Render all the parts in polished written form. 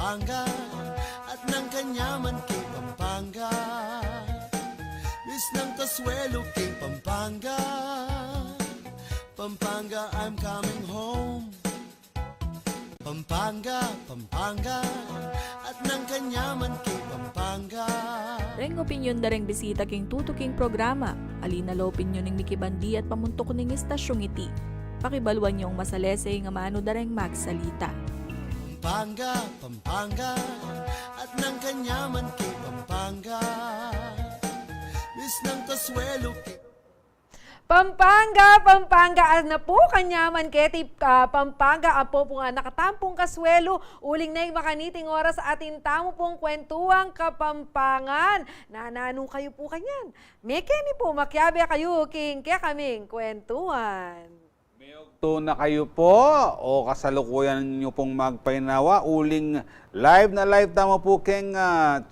Pampanga at ng kanyaman kay Pampanga. Miss ng Kasuelo kay Pampanga. Pampanga, I'm coming home. Pampanga, Pampanga at ng kanyaman kay Pampanga. Reng opinyon da reng bisita king tutuking programa. Alina lo opinyon ning Mickey Bandi at pamuntok ning istasyong iti. Pakibalwan yung masalese nga maano da reng magsalita. Pampanga, Pampanga at ng kanyaman kay Pampanga. Miss ng Kasuelo kay Pampanga, Pampanga, na po kanyaman keti Pampanga, apo po nga nakatampong Kasuelo, uling na yung makaniting oras sa ating tamo pong kwentuang Kapampangan. Nanano kayo po kanyan. Mekeni po, makyabe kayo, king kaya kaming kwentuhan. Mayogto na kayo po o kasalukuyan nyo pong magpainawa. Uling live na live tamo po keng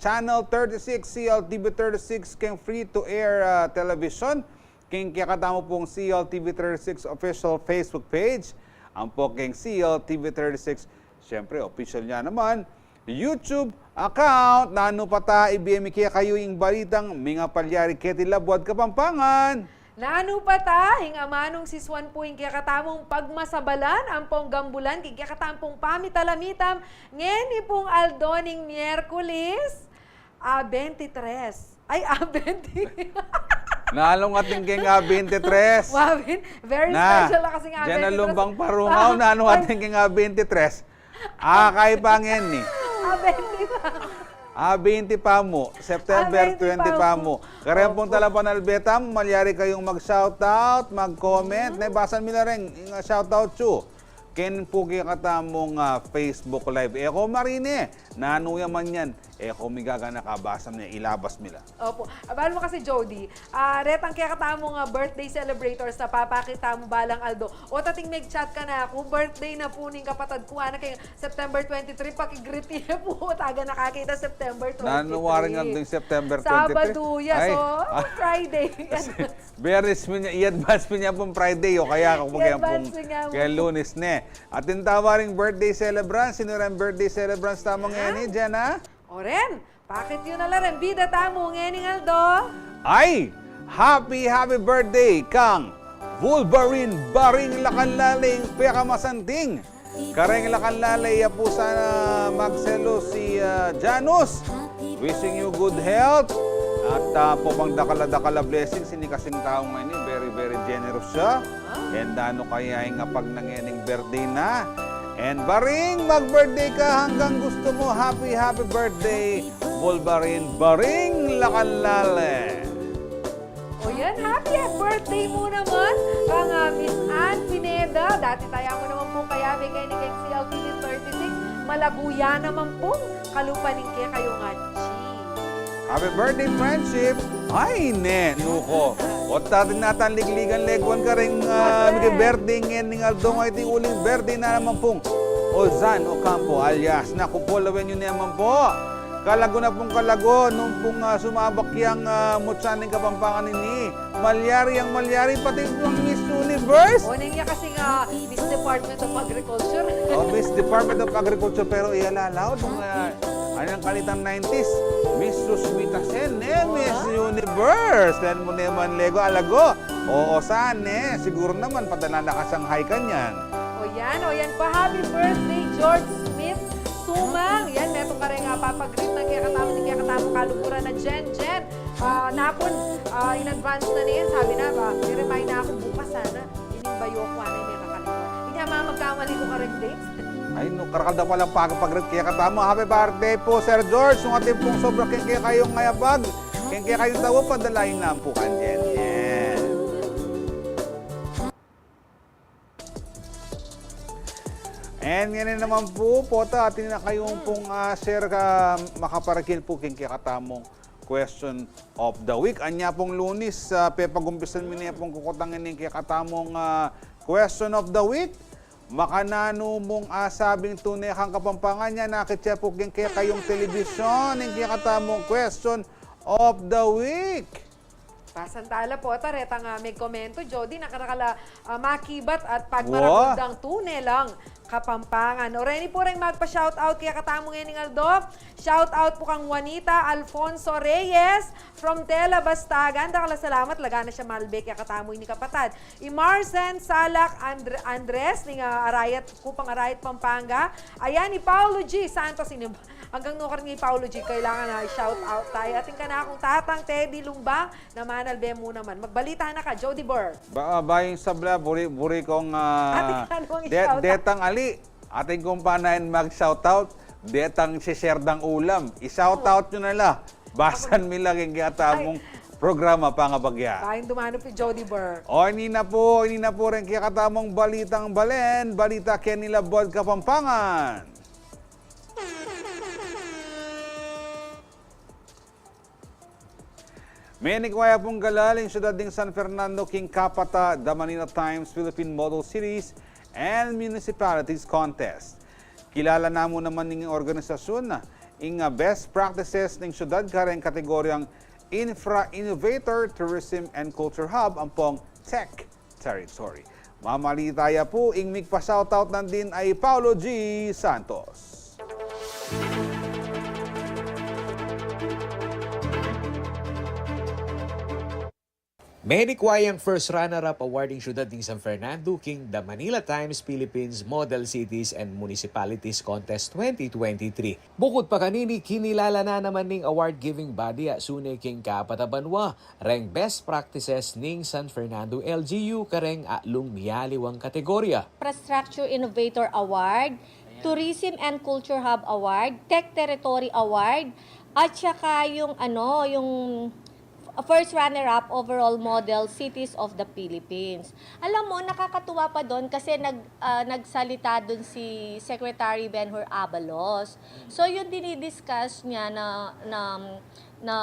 Channel 36, CLTV 36, keng free-to-air television. King kakatamo pong CLTV36 official Facebook page. Ang po king CLTV36, siyempre official niya naman, YouTube account. Nano pata ibiyemikya kayo yung balitang mga palyari keti Labuad Kapampangan. Nanu pata, hingamanong siswan po yung kakatamong pagmasabalan, ang pong gambulan, kikakatampong pamitalamitam, ngeni pong aldoning Miyerkules, 23. Ay, 20. Naalong ating king 23. Wabin, very special na kasing Diyan na lumbang parungaw na ano ating king 23. Kay pangin ni. 20 pa mo. September 20 pa mo. Kaya pong talapan albetam, malyari kayong mag-shoutout, mag-comment. Naibasan mo na rin yung shoutout chu. Ken po katamong Facebook Live. Eko marine, nanuya man yan. Eko migaga nakabasam niya, ilabas nila. Opo. Abal mo kasi, Jody, retang kaya katamong birthday celebrators na papakita mo balang Aldo. O tating mag-chat ka na, kung birthday na po ning kapatad ko, na kay September 23, pakigreet niya po. Taga nakakita September 23. Nanuwarin nga yung September 23. Sabado, yes. Ay, Friday. Beres mo niya, i-advance mo niya pong Friday o kaya kung kaya Lunes ne. At yung tawaring birthday celebrants, sino rin birthday celebrants tamang yan dyan ha? Oren, bakit yun na rin? Bida tamo, ngening Aldo. Ay! Happy birthday kang Wolverine Baring Lakanlaling Pekamasanting. Kareng Lakanlalay po sana magselo si Janus. Wishing you good health. At po pang dakala blessings, hindi kasing taong ngayon, very generous siya. And ano kaya nga pag nangening birthday na. And Baring, mag-birthday ka hanggang gusto mo. Happy birthday, Wolverine Baring Lakanlale. O yan, happy birthday mo naman kang Miss Ann Pineda. Dati tayo mo naman po kaya bigay ni CLTV 36. Malaguya naman po. Kalupaning kaya kayo nga, Happy birthday, friendship! Ay, nuko. O tatin natin ligligan legwan ka rin birthday ngayon ng Aldong ay uling birthday na naman pong Ozan Ocampo alias nakupulawen yun naman po. Kalago na pong kalago nung pong sumabak yung mutsaning Kapampangan ni Malyari pati yung Miss Universe. O niya kasi nga Miss Department of Agriculture. Miss Department of Agriculture pero ialalaw nung anong kalitang 90s. Miss Susmita Sen, Miss Universe. Then mo naman Lego Alago. Oo, saan siguro naman padala na kasanghay ka niyan. O yan pa. Happy birthday, George Smith Sumang. Yan, meron ka rin papag-greet na kaya katamo kalukuran na Jen. Napon, in advance na niyan, sabi na ba, i-remind na ako bukas sana. Ining bayo ko, ano yung nakakalimutan. Hindi magkamali ko ka rin dates. Ay, karakal daw palang pag-greet kaya katamo. Happy birthday po, Sir George. Nung ating pong sobra kaya kayong ngayabag. Kaya kayong tawo, padalayin lang po kanyan. Yan. And yan naman po, atin na kayong pong share makaparakil po kaya katamong question of the week. Anya pong Lunis, pepagumpisan mo niya pong kukutangin kaya katamong question of the week. Makanano mong asabing tunay kang Kapampangan niya, nakitsepok yung kaya kayong telebisyon, yung kaya katamong question of the week. Pasantala po, tareta nga may komento, Jody, nakakala makibat at pagmaragundang tunelang Kapampangan. O Reni po rin magpa-shoutout kaya katamo ngayon ng Aldo. Shoutout po kang Juanita Alfonso Reyes from Tela Bastagan. Dakala salamat, lagana siya malbek kaya katamo ni kapatad. Imarsen Salak Andres ng Arayat, Kupang Arayat, Pampanga. Ayan, ni Paulo G. Santos. Hanggang nukar ni Paulo G, kailangan na shoutout tayo. Ating ka na akong tatang Teddy Lumbang na manalbe mo naman. Magbalita na ka, Jody Burr. Bayang sabla, buri kong Detang Ali. Ating kumpanahin mag-shoutout. Detang share ng ulam. I-shoutout nyo na lang. Basan mi lang yung katamong programa pangabagya. Tayong dumano po, Jody Burr. O, ini na po rin kaya katamong balitang balen. Balita Kenila Bod Kapampangan. May nikwaya pong galaling syudad ng San Fernando, King Kapata, The Manila Times Philippine Model Cities and Municipalities Contest. Kilala na mo naman ng organisasyon na best practices ng syudad kareng kategoryang Infra Innovator, Tourism and Culture Hub ang pong Tech Territory. Mamalitaya po, ingmig pa shoutout nandin ay Paulo G. Santos. Medikwayang first runner-up awarding syudad ng San Fernando King The Manila Times Philippines Model Cities and Municipalities Contest 2023. Bukod pa kanini, kinilala na naman ning award-giving body at Sune King Kapatabanwa, reng best practices ning San Fernando LGU kareng atlong miyaliwang kategorya. Infrastructure Innovator Award, Tourism and Culture Hub Award, Tech Territory Award, at saka yung first runner-up overall model Cities of the Philippines. Alam mo, nakakatuwa pa doon kasi nagsalita doon si Secretary Benhur Abalos. So yung dinidiscuss niya na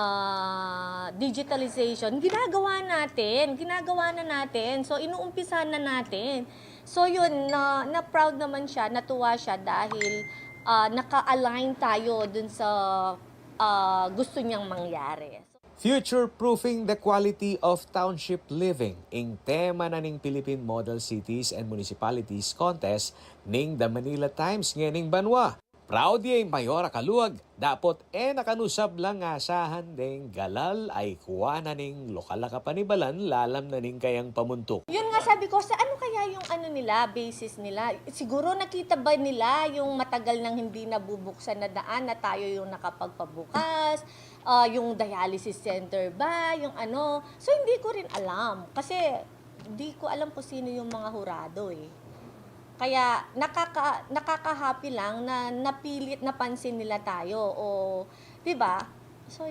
digitalization, ginagawa na natin. So inuumpisahan na natin. So yun, na-proud naman siya, natuwa siya dahil naka-align tayo doon sa gusto niyang mangyari. Future-proofing the quality of township living ing tema na ning Philippine Model Cities and Municipalities Contest ning The Manila Times nganing banwa. Proud yung Mayora Kaluwag, dapot nakanusab lang nga asahan ding galal ay kuha na ning lokal na kapanibalan lalam na ning kayang pamuntok. Yun nga sabi ko, sa ano kaya yung basis nila? Siguro nakita ba nila yung matagal nang hindi nabubuksan na daan na tayo yung nakapagpabukas? Yung dialysis center ba? Yung ano? So hindi ko rin alam. Kasi hindi ko alam kung sino yung mga hurado eh. Kaya nakaka-happy lang na napilit napansin nila tayo. O, di ba? So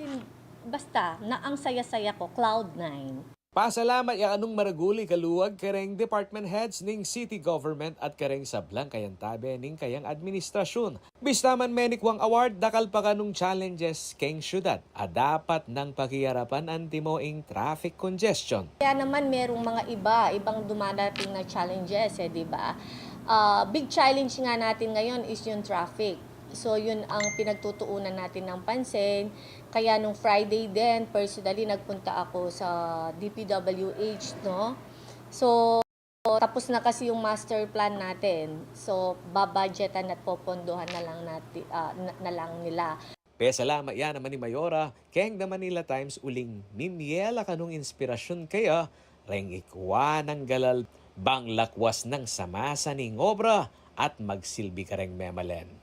basta, ang saya-saya ko, Cloud9. Pasalamat ya anong maraguli kaluwag kareng department heads ning city government at kareng sablang kayang tabi ning kayang administrasyon. Bistaman menikwang award dakal pa kanong challenges keng syudad at dapat nang pakiyarapan antimoing traffic congestion. Kaya naman merong mga ibang dumadating na challenges, di ba? Big challenge nga natin ngayon is yung traffic. So yun ang pinagtutuunan natin ng pansin. Kaya nung Friday din, personally nagpunta ako sa DPWH, no? So tapos na kasi yung master plan natin. So babudgetan at popondohan na lang nila. Salamat yan naman ni Mayora, keng The Manila Times uling mimiela kanong inspirasyon kaya reng ikwa ng galal bang lakwas ng samasa ning obra at magsilbi ka reng memalen.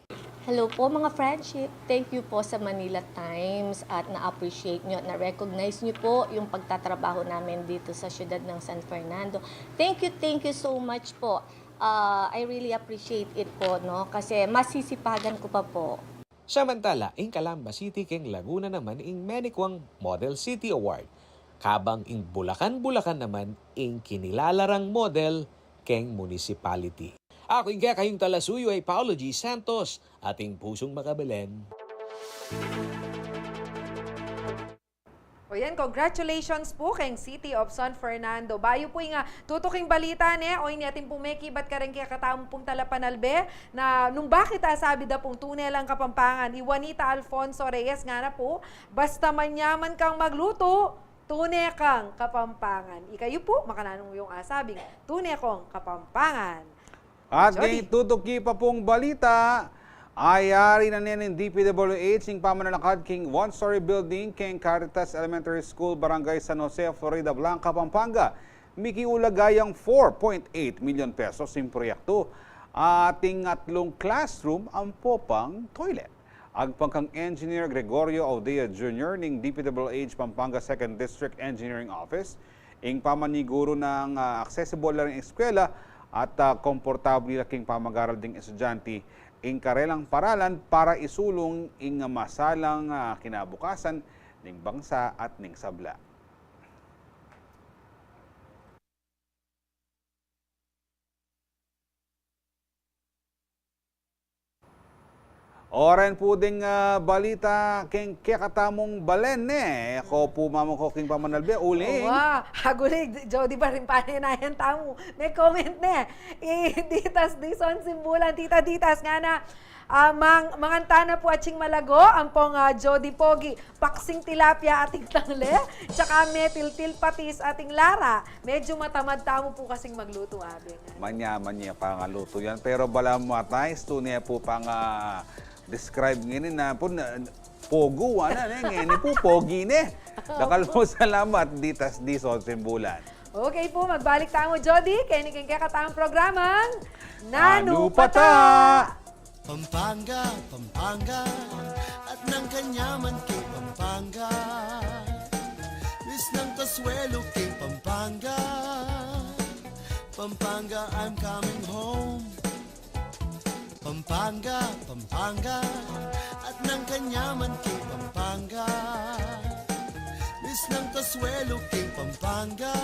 Hello po mga friendship. Thank you po sa Manila Times at na-appreciate nyo at na-recognize nyo po yung pagtatrabaho namin dito sa siyudad ng San Fernando. Thank you so much po. I really appreciate it po, no? Kasi masisipagan ko pa po. Samantala, ing Calamba City keng Laguna naman ing Menikwang Model City Award. Kabang ing Bulacan naman ing kinilalarang model keng municipality. Ako yung kayong talasuyo ay Paulo G. Santos, ating pusong makabalen. O yan, congratulations po kay City of San Fernando. Bayo po yung tutuking balita o ini ating pumeki ba't ka rin kaya katamo pong talapanalbe na nung bakit sabi da pong tunel ang Kapampangan, Juanita Alfonso Reyes nga na po, basta manyaman kang magluto, Tunekang Kapampangan. Ikayo po, makananong yung asabing Tunekong Kapampangan. At Jody. ngayon tutuki pa pong balita, ayari na niya ng DPWH ng pamanalakad king one-story building king Caritas Elementary School, Barangay San Jose, Florida Blanca, Pampanga. Mikiulagayang 4.8 million pesos yung proyekto. Ating 3 classroom ang popang toilet. Agpangkang Engineer Gregorio Audea Jr. ng DPWH Pampanga 2nd District Engineering Office. Ing pamaniguro ng accessible lang ng eskwela at komportable laking pamag-aral ding estudyante ing karelang paralan para isulong ing masalang kinabukasan ning bangsa at ning sabla. Oren po ding balita king kakatamong balen Ako po mamang koking pamanalbe uling. Wow, hagulig, Jody ba rin paninayan tamo. May comment na Ditas, Dison, Simbulan, Tita Ditas, nga na, mangantana po at Ching Malago, ang pong Jody Pogi, Paksing Tilapia ating Tangle, tsaka Metil Patis ating Lara. Medyo matamad tamo po kasing magluto, abe. Manya pangaluto yan. Pero bala matay, niya po pang describe ngayon na po pogo, ngayon po pogi ne. Nakalmo salamat, Ditas Dison, Simbulan. Okay po, magbalik tayo Jody. Kaya niking kakatang programang Nanupata! Pampanga, Pampanga, at ng kanyaman kay Pampanga. Miss ng kaswelo kay Pampanga. Pampanga, I'm coming home. Pampanga, Pampanga, at ng kanyaman kay Pampanga. Miss ng kaswelo kay Pampanga.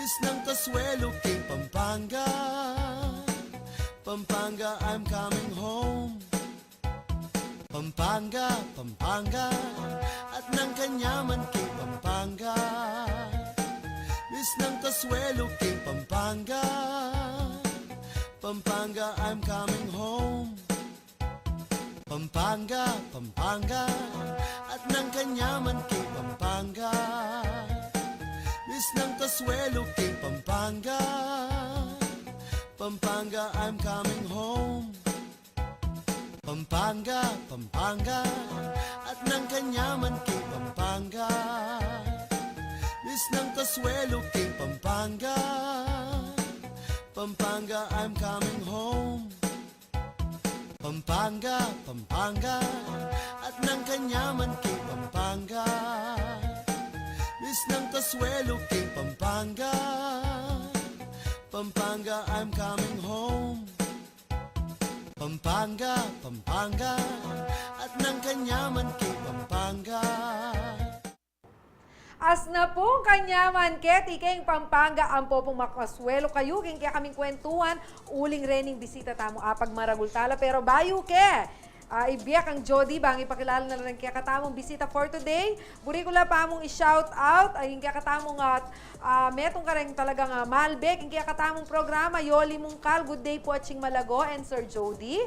Bis ng Kasuelo kay Pampanga. Pampanga, I'm coming home. Pampanga, Pampanga, at ng Kanyaman kay Pampanga. Bis ng Kasuelo kay Pampanga. Pampanga, I'm coming home. Pampanga, Pampanga, at ng Kanyaman kay Pampanga. Bis ng Kasuelo kay Pampanga. Pampanga, I'm coming home. Pampanga, Pampanga, at ng Kanyaman kay Pampanga. Bis ng Kasuelo kay Pampanga. Pampanga, I'm coming home. Pampanga, Pampanga, at ng Kanyaman kay Pampanga. Bis ng Kasuelo kay Pampanga. Pampanga, I'm coming home. Pampanga, Pampanga, at ng Kanyaman kay Pampanga. As na po Kanyaman ket ikeng Pampanga ang popong makaswelo kayo king kaya kaming kwentuhan uling rening bisita tamo apag maragultala pero bayo ke ibiyak ang Jody bang ipakilala na lang kaya katamong bisita for today. Buri ko la pa mong i-shout out ay kaya katamong metong kareng talagang Malbec kaya katamong programa Yoli Mungkal, good day po Aching Malago and Sir Jody.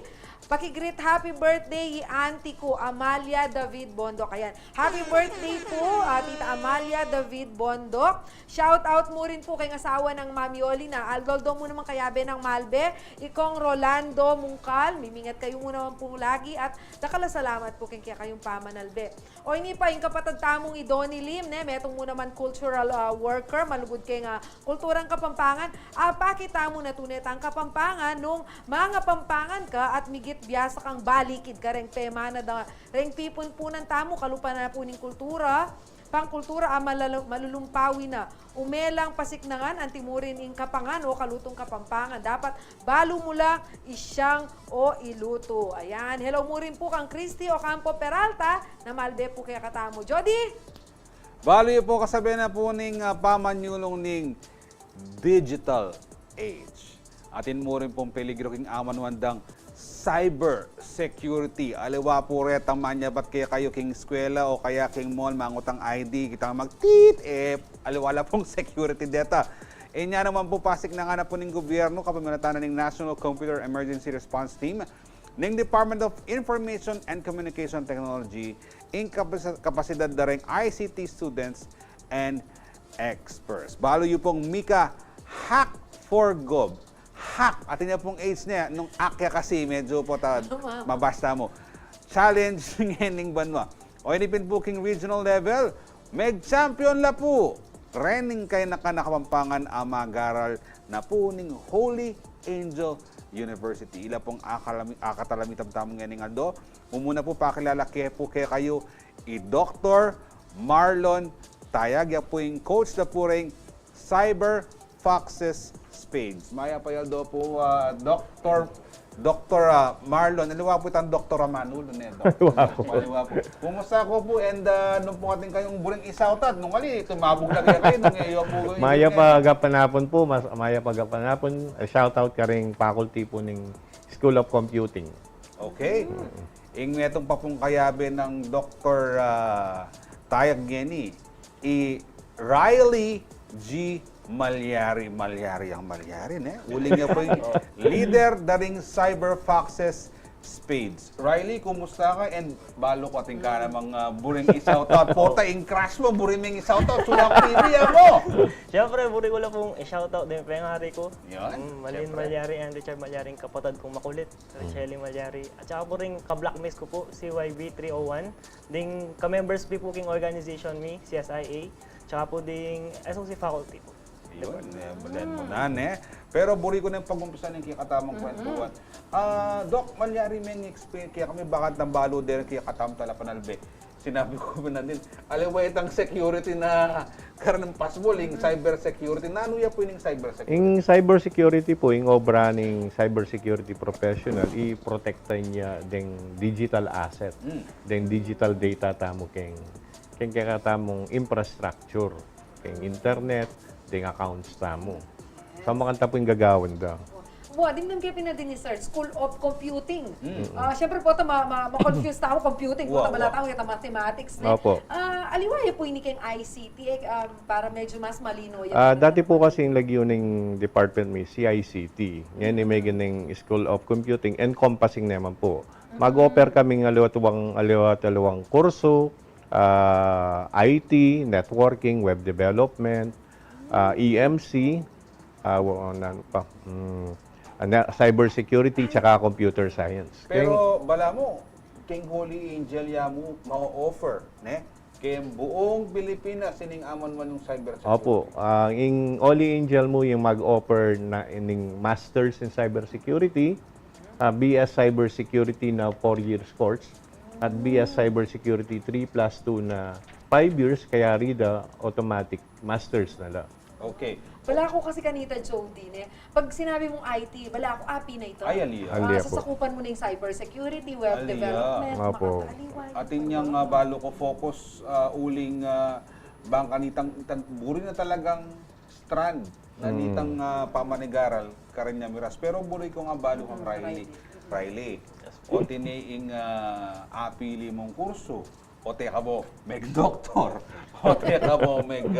Pakigreet happy birthday auntie ko Amalia David Bondok. Ayan. Happy birthday po Tita Amalia David Bondok. Shout out mo rin po kay asawa ng Mami Yoli na Algoldo mo naman kayabe ng Malbe. Ikong Rolando Mungkal. Mimingat kayo mo naman po lagi at nakalasalamat po kaya kayong pamanalbe. O ini pa yung kapatid tamong Idoni Lim ne metong mo naman cultural worker malugod kay nga kulturang Kapampangan. Pakita mo na tunay ang Kapampangan nung mga Pampangan ka at migit biyasa kang balikid ka reng pema na da reng pipunpunan tamo kalupa na po ning kultura pangkultura malulumpawi na umelang pasiknangan antimurin ing kapangan o kalutong Kapampangan dapat balo mula isyang o iluto. Ayan, hello mo rin po kang Christy Ocampo Peralta na Malbe po kaya katamo. Jody! Balo po kasabi na po ning pamanyulong ning digital age. Atin mo rin pong peligro king aman wandang cyber security. Aliwa po retang manya ba't kaya kayo king eskwela o kaya king mall mangutang ID kita mag-tit aliwala pong security data. Nya naman po pasik na nga na po ng gobyerno kapamanatanan ng National Computer Emergency Response Team ng Department of Information and Communication Technology in kapasidad na rin ICT students and experts. Balo yung pong Mika Hack for Gov. Hack. Atin niya pong age niya. Nung akya kasi, medyo po mabasta mo. Challenge ng banwa. O inipin booking regional level, mag-champion la po. Training kay nakanakapampangan ang magaral na po ning Holy Angel University. Ila pong akatalamitam tamong yan ng aldo. Umuna po pakilala po kayo i-Dr. Marlon Tayag. Yan po yung coach na po rin Cyber Foxes Spades. Maya payaldo po, Dr. Marlon. Naliwa po itang Dr. Manulo. Maliwa po. Kumusta ko po and nung po ating kayong buring isautat. Nung ali, tumabog na kayo. Nung iyo po. Maya pagapanapon po. Maya pagapanapon. Shoutout ka rin faculty po ng School of Computing. Okay. Metong pa pong kayabe ng Dr. Tayag Geni. Riley G. Malyari ang Malyari, ne? Uling niya po yung leader daring Cyber Foxes Spades. Riley, kumusta ka? And balo ko ating ka namang buring isautot. Pota, in crash mo, buring ming isautot. Sulak TV mo! Siyempre, buri ko lang pong i-shoutout din pa yung hari ko. Yun, Malin Malyari and Richard Malyari, kapatid kong makulit. Shelly Malyari. At saka po rin ka-blackmates ko po, CYB301. Ding ka-members po king organization mi, CSIA. Tsaka po ding SOC faculty po. Yun, bulan mo na, ne? Pero buri ko na yung pag-umpisa ng kikatamang kwentuhan. Doc, Malyari may experience, kaya kami bakit ng balo din kaya katam talapanalbe. Sinabi ko na din, aliwait ang security na karanang pasbol, yung cyber security. Nano ya po yung cyber security? Yung cyber security po, yung obra ng cyber security professional, i-protecta niya ng digital asset, ng digital data tamo keng kakatamong infrastructure, keng internet, ding accounts mo. Sa makanta po yung gagawin da. Din nang kayo pinadin ni Sir, School of Computing. Siyempre po, ma-confuse na ako, computing po, malataw kita mathematics. Opo. Aliwaya po ini kayong ICT, para medyo mas malino. Dati po kasi yung lagyo ng department may CICT. Ngayon may ganing School of Computing, encompassing naman po. Mag-offer kaming aliwat-aliwang kurso, IT, networking, web development, EMC, cyber security, tsaka computer science. Pero bala mo, King Holy Angel ya mo ma-offer, ne? Kaya buong Pilipinas sining amon man yung cyber security. Opo, yung Holy Angel mo yung mag-offer na ining Masters in Cybersecurity, BS Cybersecurity na 4 years course, at BS Cybersecurity 3+2 na 5 years, kaya rida automatic Masters na lang. Okay. Wala ako kasi kanita, Jody, pag sinabi mong IT, wala ako API na ito. Ay, aliya. Aliya po. Sasakupan mo na yung cybersecurity, web Aliya. development, Opo. makakaliway. Atin niyang balo ko focus uling bangka nitang buri na talagang strand na nitang pamanigaral karin niya miras. Pero buri ko nga balo kang Riley. O tiniing apili mong kurso. O teka mo, meg doktor. O teka mo, meg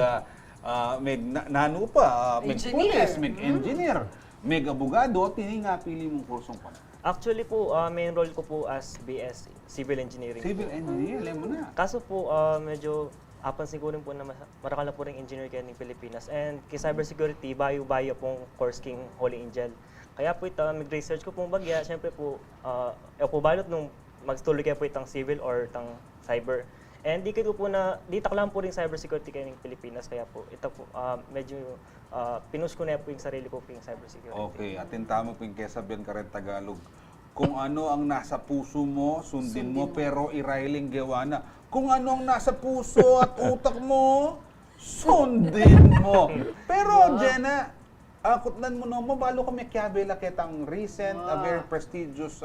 nano pa, meg Engineer. pulis, meg engineer, meg abogado, tining apili mong kursong pa. Actually po, main role ko po as BS Civil Engineering. Civil engineer, alam mo na. Kaso po, medyo apansin ko rin po na marakal na po rin engineer kayo ng Pilipinas. And kay cybersecurity, bayo-bayo pong course King Holy Angel. Kaya po ito, mag-research ko pong bagya, syempre po, po balot nung magtuloy kayo po itang civil or itang cyber. And di ko po na, di taklang po rin cybersecurity kayo ng Pilipinas. Kaya po, ito po, medyo pinush ko na po yung sarili ko po yung cybersecurity. Okay, atin tama po yung kesabihan ka rin Tagalog. Kung ano ang nasa puso mo, sundin mo, pero irailing gawa na. Kung ano ang nasa puso at utak mo, sundin mo. Pero, Jenna, kutnan mo naman, balo kami Kiabela kitang recent, a very prestigious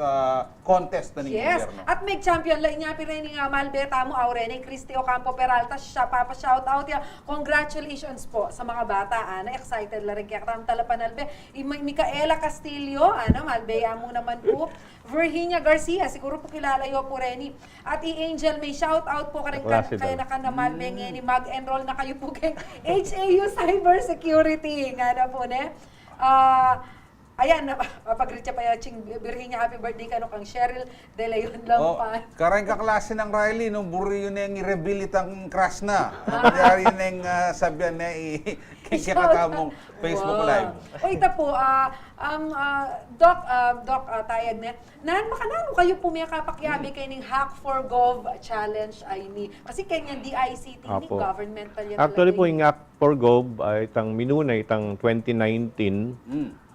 contest na ni Yes, gobyerno. at may champion lang niya pireni nga Malbeta mo Aurene Cristi Ocampo Peralta siya papa shout out ya. Congratulations po sa mga bata na excited la rin kaya karam talapanalbe. Micaela Castillo, Malbeya mo naman po. Virginia Garcia, siguro po kilala yo po Reni. At i-Angel may shout out po karing Klase kaya daw. na Malbe ngeni mag-enroll na kayo po kay HAU Cybersecurity nga na po ne. Ayan, pag-reach pa yung Virginia, happy birthday ka kang Cheryl De Leon Lampan. Karang kaklase ng Riley, nung buri yun yung i-reveal itang crush na. Nangyari yun yung sabihan na kikatamong Facebook Live. O ito po, Doc Tayag na, makanano kayo po may kapakyabi kayo ng Hack for Gov Challenge ay ni, kasi kanya DICT ni Apo. governmental yan. Actually po, talaga yung Act for Gov, itang minuna, itang 2019,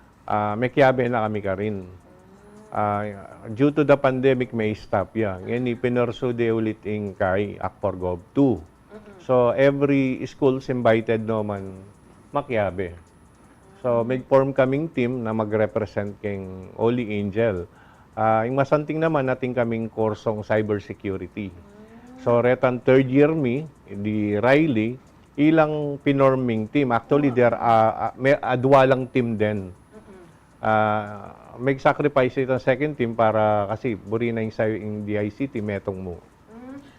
may kiyabe na kami ka rin. Due to the pandemic, may stop yan. Ngayon, ipinursude ulit yung kay Act for Gov 2. So, every schools invited naman makiyabe. So, may form kaming team na mag-represent keng Holy Angel. Yung masanting naman natin kaming kursong cybersecurity. So, retan third year me, di Riley, ilang pinorming team. Actually, there may adwalang team din. May sacrifice itong second team para kasi buri na yung DICT metong mo.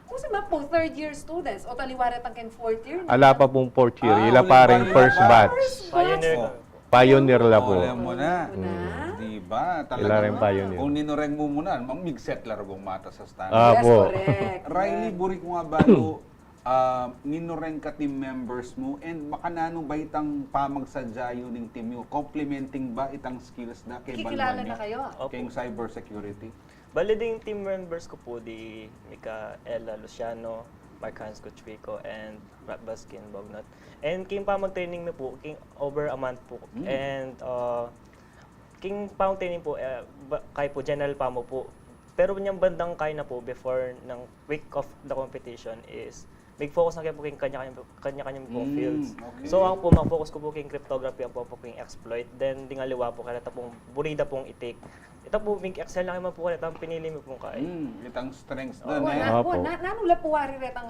Kung sa mga po, third year students, o taliwaret ang ken fourth year. Ala pa pong fourth year, ila ulit pa pa rin rin first pa. batch. Pioneer. Pioneer la po. Alam mo na. Diba? Ila rin pioneer. Kung ninoreng mo muna, mamigset largong mata sa stand. Yes, po. correct. Riley, buri ko nga balo, ninoreng ka team members mo and makanano ba itang pamagsadya yun ng team mo? Complementing ba itang skills na kay Kikilala Balwan na kayo. Opo. kay cyber security? Bali ding team members ko po di Micaela Luciano, Mark Hans Kuchwico, and Rat Baskin Bognot. And king pa mag-training na po, king over a month po. And king pa mag-training po, kay po General Pamo po. Pero yung bandang kaya na po before ng week of the competition is may focus na kayo po kayong kanya-kanya pong fields. okay. So ang po, mag-focus ko po kayong cryptography, ang po kayong exploit, then dingaliwa po kaya pong burida pong itik. Ito po, Mink Excel lang naman po kaya ang pinili mo pong kaya. Itang strengths Oh, doon eh. Opo. nanula po wari retang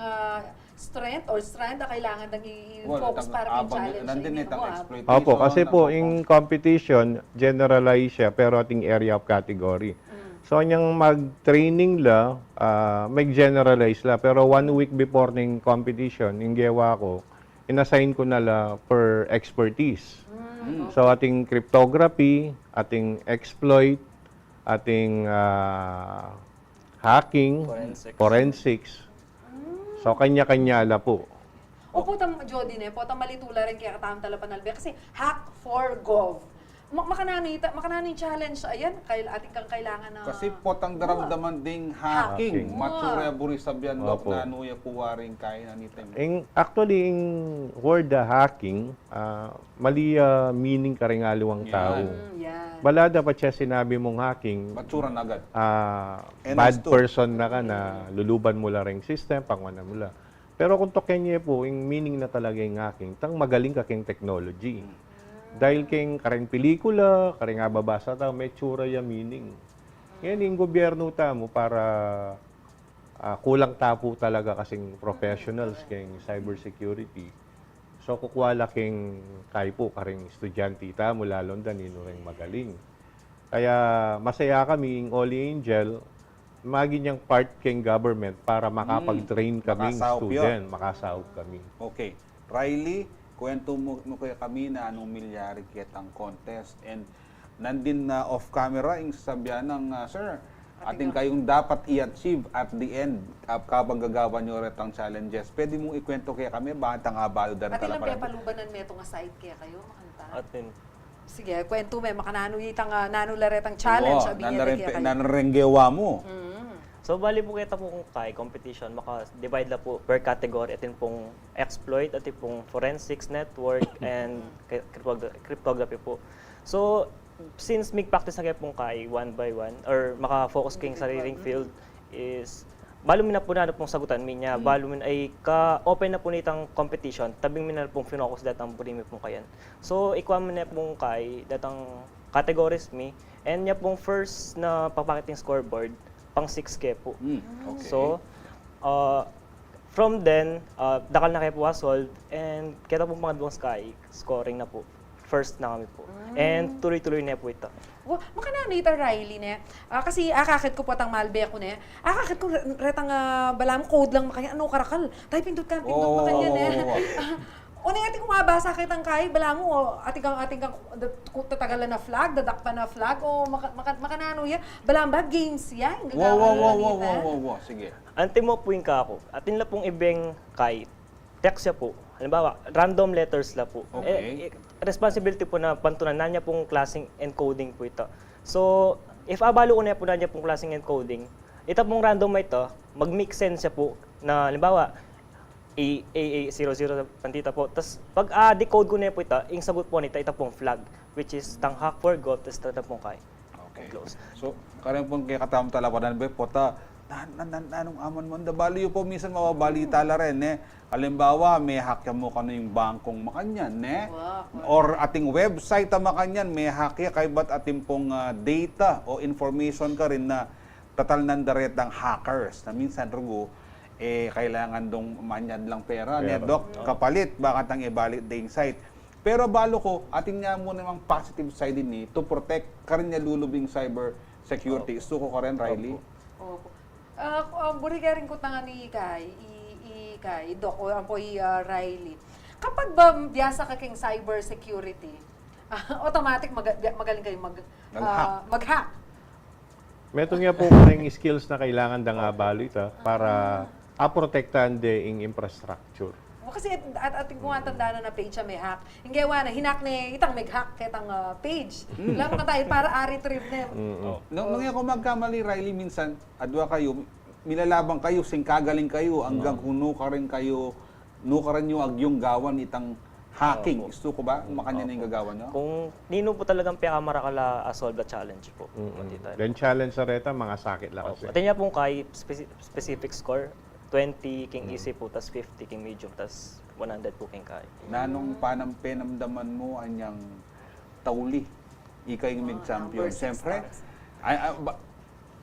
strength or strand na kailangan nang i-focus para kay challenge. Nandun Hindi itang mo, exploitation. Opo, kasi po, in competition, generalize siya, pero ating area of category. So, anyang mag-training la, mag-generalize la, pero 1 week before ng competition, yung gawa ko, inassign ko na la per expertise. So, ating cryptography, ating exploit, ating hacking, forensics. So, kanya-kanya la po. O po tam Jody ne, po tam malitula rin kaya katam tala panalbe kasi hack for gov. Makanani challenge ayan kay ating kang kailangan na Kasi potang daramdaman ding hacking. Hacking. Matsura buri sabyan dok Opo. na nuya kuwaring kaya nanitin. Actually, yung word hacking, mali meaning karingaliwang tao. yan. Bala dapat siya sinabi mong hacking, Matsura na agad. bad Understood. person na ka na luluban mo lang ring system, pangwana mo lang. Pero kung tokenye po, yung meaning na talaga yung hacking, tang magaling ka king technology. Dahil king karing pelikula, karing ababasa ta, may tsura yung meaning. Yan yung gobyerno ta mo para kulang tapo talaga kasing professionals king cybersecurity. So kukwala king kay po karing estudyante ta mo lalong danino ring magaling. Kaya masaya kami yung Holy Angel maging yung part king government para makapag-train kaming Makasahop student, makasahop kami. Okay. Riley, kwento mo kaya kami na anong milyari kitang contest and nandin na off-camera yung sasabihan ng sir, ating kayong dapat i-achieve at the end kapag gagawa nyo retang challenges. Pwede mong ikwento kaya kami, bakit ang abalo At darin ilang talaga? kaya palubanan me itong aside kaya kayo makanta. Atin. Sige, kwento me makanano itang nanularetang challenge abinyan kaya kayo. Nanarenggewa mo. So, bali po kita po kung kay competition, maka-divide na po per category. Atin pong exploit, atin pong forensics, network, and cryptography po. So, since mag-practice na kayo pong kay one by one, or maka-focus kayong sariling field, is balo min na po na pong sagutan minya, balo min ay ka-open na po nitang competition, tabing min na pong finokus datang purimi pong kayan. So, ikuha min na pong kay datang categories mi, and niya pong first na papakiting scoreboard, pang 6K po. Okay. So, from then, dakal na kayo po solved, and kita po mga duwang sky, scoring na po. First na kami po. And tuloy-tuloy na po ito. Makanano ito Riley ne. Kasi akakit ko po tang malbe ko ne. Akakit ko retang balam code lang makanya ano karakal. Tay pindot makanya ne. Una ating kung mabasa kitang kay bala mo ating kang tatagalan na flag, dadakpan na flag o makanano ya. Balam ba games yan? Wow. Sige. Ante mo po yung ako. Atin la pong ibeng kay text siya po. Halimbawa, random letters la po. Okay. Responsibility po na pantunan na niya pong klaseng encoding po ito. So, if abalo ko na po na niya pong klaseng encoding, ito pong random ito, mag-mix sense siya po na halimbawa, AA00 pantita po. Tapos, pag decode ko na po ito, yung sagot po nito, ito pong flag, which is tang hack for gold, tapos ito pong kay. Okay. Close. So, karang pong kaya katam talapadan ba, pota, anong aman mo, baliyo po minsan mababalita la rin, eh. Halimbawa, may hack mo ka na yung bangkong makanyan, eh. Or ating website na makanyan, may hack ya, kay ba't ating pong data o information ka rin na tatal ng daretang hackers, na minsan rugo, kailangan dong manyad lang pera, ne, Dok, kapalit, bakit ang ibalik ding site. Pero balo ko, ating nga mo namang positive side din to protect ka rin niya lulubing cyber security. Suko ka rin, Riley? Opo. Buri ka rin ko tanga ni Kay, Doc, o ang po Riley. Kapag ba biyasa ka king cyber security, automatic magaling kayo mag-hack. Meron nga po karing skills na kailangan da nga balita para protektahan de ing infrastructure. Kasi ating kung tanda na page siya may hack. Hindi na hinak ni itang may hack ketang page. Lamang ka tayo para retrieve na. Nung ako magkamali, Riley, minsan, adwa kayo, milalabang kayo, singkagaling kayo, hanggang kung nukarin kayo, nukaran nyo agyong gawan itang hacking. Gusto ko ba? Makanya na yung gagawa nyo? Kung nino po talagang piyakamara kala solve the challenge po. Then challenge sa reta, mga sakit lang kasi. At niya pong kay specific score, 20 king easy po, tas 50 king medium, tas 100 po king kai. Nanong panampenamdaman mo anyang tauli, ikay yung champion. Siyempre,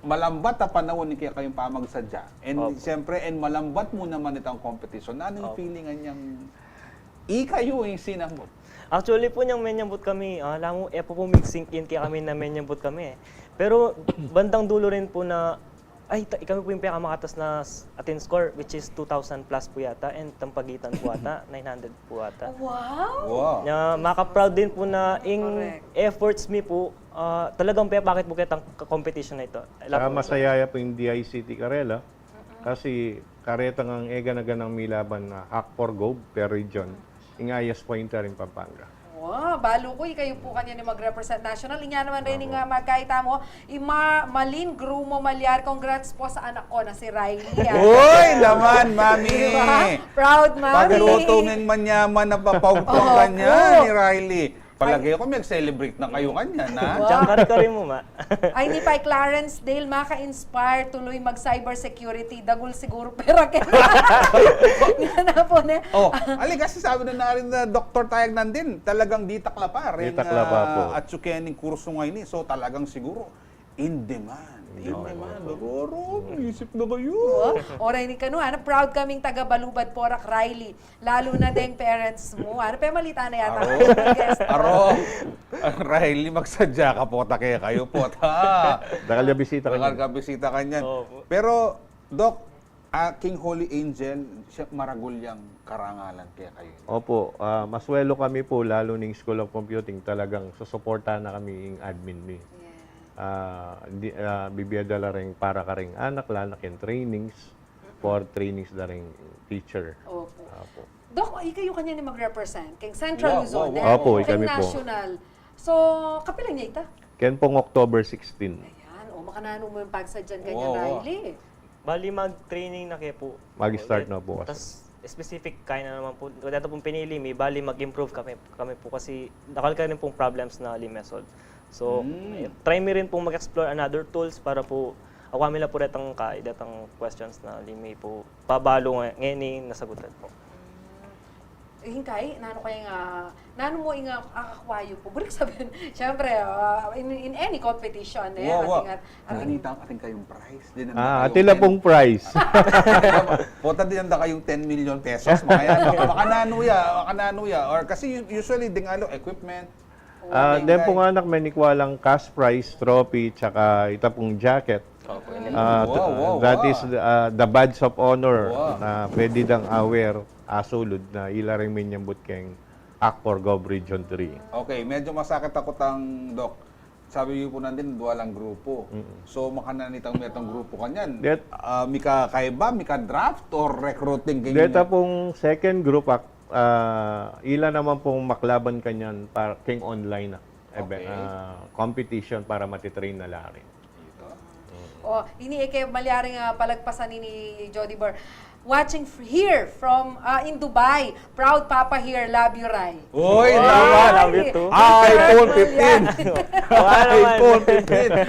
malambat na panahon ni kaya kayong pamagsadya. And siyempre, malambat mo naman itong competition. Anong feeling anyang ikayo yung sinambot? Actually po niyang menyambot kami, alam mo, po mixing in kaya kami na menyambot kami. Pero bandang dulo rin po na, kami po yung pinakamakatas na atin score, which is 2,000 plus po yata, and tampagitan po ata, 900 po ata. Wow! Na maka-proud din po na in efforts mi po, talagang bakit po kitang competition na ito. Saka masayaya po yung DICT Karela kasi karetang ang ega-naganang milaban na Hack for Go per region, ingayas pointer in Pampanga. Wow, balo ko, kayo po kanya ni mag-represent national. Inya naman rin nga magkaita mo, Malin Grumo Malyar, congrats po sa anak ko na si Riley. Uy, naman, mami! Diba? Proud, mami! Pagluto ng manyaman na papawtong kanya ni Riley. Palagay ko, mag-celebrate na kayo kanya, na? Diyan kari-kari mo, ma. Ay, ni Pai Clarence Dale, maka-inspire, tuloy mag-cybersecurity, dagul siguro, pero kaya na po na. Ali, kasi sabi na rin na Dr. Tayag nandin, talagang di taklapa rin. Di taklapa po. At sukening kurso ngayon, so talagang siguro, in demand. In demand. Siguro, isip na kayo. Oray ni Kanu, proud kaming taga-Balubad Porac, Riley. Lalo na din parents mo. Malita na yata. Aro, Riley, magsadya ka po, kaya kayo po. Nakalabisita ka niyan. Nakakabisita ka niyan. Pero, Doc, King Holy Angel, maragulyang karangalan kaya kayo. Opo, maswelo kami po, lalo ng School of Computing, talagang susuportahan na kami yung admin ni. Bibiyada la rin para ka rin anak, lanak yung trainings, for trainings na rin teacher. Opo. Opo. Dok, kayo kanya ni mag-represent. Kay Central Luzon. Opo, kay kami po. National. So, kapilang niya ita? Ken pong October 16. Ayan, makanano mo yung pagsadyan kanya, Riley. Bali mag-training na kayo po. Mag-start na po kasi. Tapos specific kaya na naman po. Dito pong pinili mi, bali mag-improve kami po kasi nakalka rin pong problems na method. So, try mi rin pong mag-explore another tools para po awami la po retang datang questions na limi po pabalo ngayon nasagutan po. Hinkay, nano mo inga akakwayo po. Bulik sabihin, syempre, in any competition, Ating kayong prize. Atila pong prize. Pota din na kayong 10 million pesos. Makananuya. Or kasi usually, dingalo, equipment. Then po nga anak, may nikwalang cash prize, trophy, tsaka ita pong jacket. That is the badge of honor na pwede dang aware asulod na ilaring minyambut keng Akpor Gov Region 3. Okay, medyo masakit ako tang Doc. Sabi niyo po nandun, duwalang grupo. So, makananitang metong grupo kanyan. Mika kaiba, mika draft or recruiting? Dito pong second group, ila naman pong maklaban kanyan para king online na competition para matitrain na larin. Ini kay malyaring palagpasan ni Jody Burr. Watching here from in Dubai. Proud Papa here. Love you, Rai. Uy, love you too. iPhone 15. iPhone 15.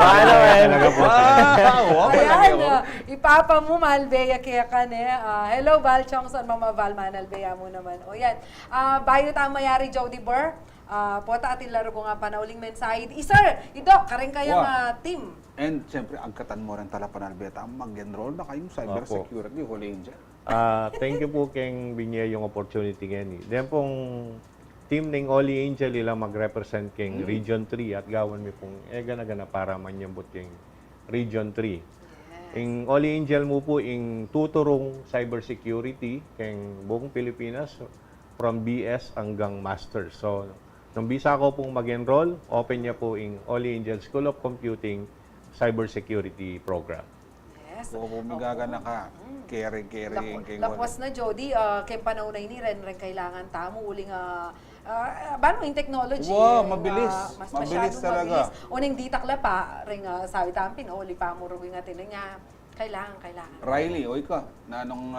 Ayan, ipapa mo, Malbeya kaya ka ne. Hello, Val Chongson, Mama Val, Manalbeya mo naman. O yan. Bayo tama mayari, Jody Burr. Pota atin laro ko nga panauling mensahe. Sir, idok, karing kayang team. And siyempre, agkatan mo rin talapan Albeta, mag-enroll na kayong cybersecurity, Holy Angel. Thank you po keng binye yung opportunity ngayon. Then pong team ng Holy Angel ilang mag-represent keng Region 3 at gawan mi pong gana-gana para manyambot keng Region 3. Yung Holy Angel mo po yung tuturong cybersecurity keng buong Pilipinas from BS hanggang Master. So, nung bisa ko pong mag-enroll, open niya po yung Holy Angel School of Computing Cybersecurity Program. Yes. Bumigaga na ka, caring. Lakwas na, Jody. Kaya panahon na ini rin kailangan tamo uling paano yung technology? Wow, mabilis. Mas Mabilis masyadong talaga. mabilis. Unang di takla pa, ring sabi tampin, uli pa mo rin nga tinanya. Kailangan. Riley, oy ka, nanong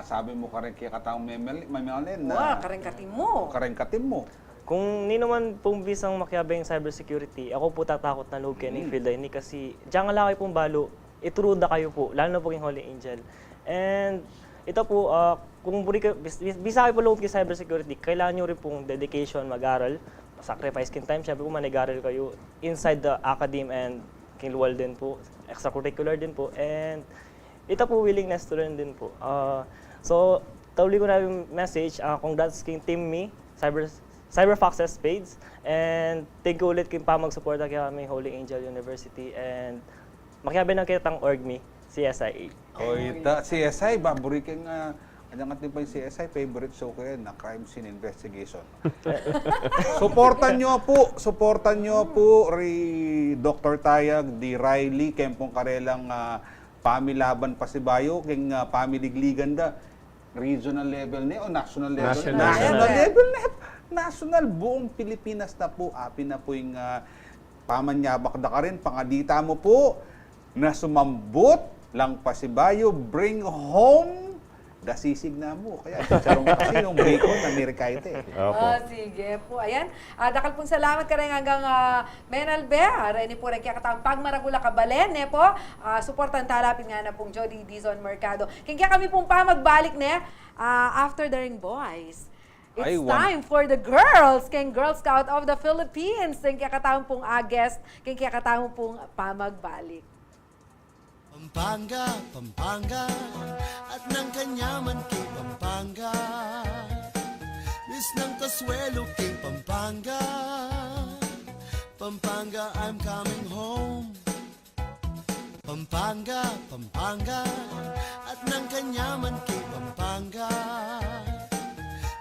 sabi mo ka rin kaya kataong mamelin na karengkatin mo. Kung ni naman pong bisang makiabay yung cybersecurity, ako po tatakot na loob kayo ng field ini kasi diyan nga laki pong balo, ituruda kayo po, lalo na po yung Holy Angel. And ito po, kung bisa kayo po loob kay cybersecurity, kailangan nyo rin pong dedication, mag-aral, sacrifice kin time, syempre po manag-aral kayo inside the academe and kinluwal din po, extracurricular din po, and ito po willingness to learn din po. So, tawli ko na yung message, congrats king Team Me, Cyberfoxes page, and thank you ulit king pa mag-suporta kay aming Holy Angel University, and makihabi na kitang org.me, CSIA. O ita, CSI, baburiking anyangat din pa yung CSI, favorite show ko yan, na crime scene investigation. Suportan nyo po, Dr. Tayag, di Riley, Kempong Karelang, Pamilaban Pasibayo, king Pamiligligan da, regional level o national level? National. Level na. National, buong Pilipinas na po, api na po yung pamanyabak da ka rin, pangadita mo po, na sumambot lang Pasibayo, bring home dasisig na mo. Kaya charong kasi yung break on ng Mirikaite. Opo. Sige po. Ayan. Dakal pong salamat ka rin hanggang Menalbe. Reni po rin kaya katang pagmaragula ka balen. Po. Suportan talapin nga na pong Jody Dizon Mercado. Kaya kami pong magbalik after the Ring Boys. It's time for the girls. Kaya Girl Scout of the Philippines. Kaya katang pong guest. Kaya katang pong magbalik. Pampanga, Pampanga, at ng kanyaman kay Pampanga. Miss ng Kasuelo kay Pampanga. Pampanga, I'm coming home. Pampanga, Pampanga, at ng kanyaman kay Pampanga.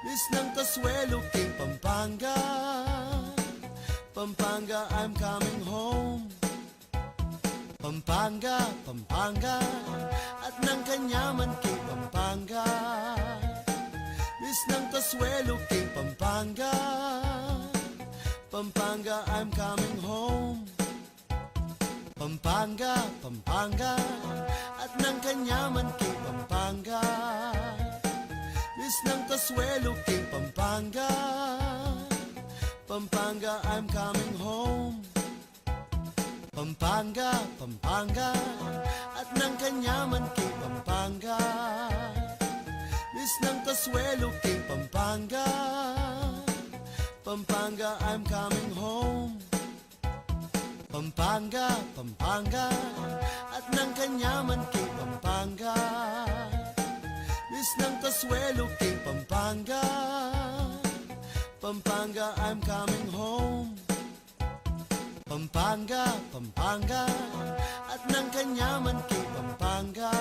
Miss ng Kasuelo kay Pampanga. Pampanga, I'm coming home. Pampanga, Pampanga, at ng kanyaman kay Pampanga. Miss ng Kasuelo kay Pampanga. Pampanga, I'm coming home. Pampanga, Pampanga, at ng kanyaman kay Pampanga. Miss ng Kasuelo kay Pampanga. Pampanga, I'm coming home. Pampanga, Pampanga, at ng kanyaman kay Pampanga. Miss ng Kasuelo kay Pampanga. Pampanga, I'm coming home. Pampanga, Pampanga, at ng kanyaman kay Pampanga. Miss ng Kasuelo kay Pampanga. Pampanga, I'm coming home. Pampanga, Pampanga, at ng kanyaman kay Pampanga.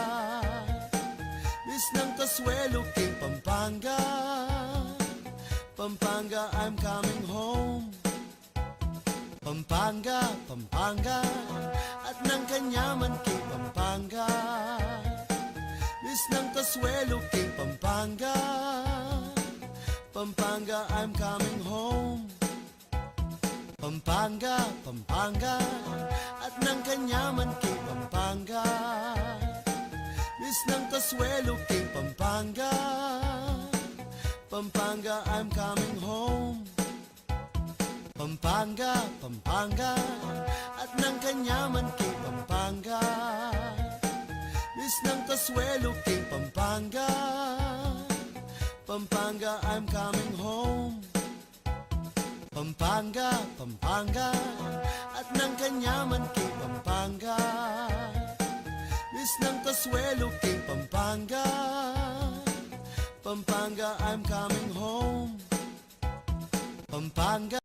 Miss ng Kasuelo kay Pampanga. Pampanga, I'm coming home. Pampanga, Pampanga, at ng kanyaman kay Pampanga. Miss ng Kasuelo kay Pampanga. Pampanga, I'm coming home. Pampanga, Pampanga, at ng kanyaman kay Pampanga. Miss ng Kasuelo kay Pampanga. Pampanga, I'm coming home. Pampanga, Pampanga, at ng kanyaman kay Pampanga. Miss ng Kasuelo kay Pampanga. Pampanga, I'm coming home. Pampanga, Pampanga, at ng kanyaman kay Pampanga. Miss ng Kasuelo kay Pampanga. Pampanga, I'm coming home. Pampanga.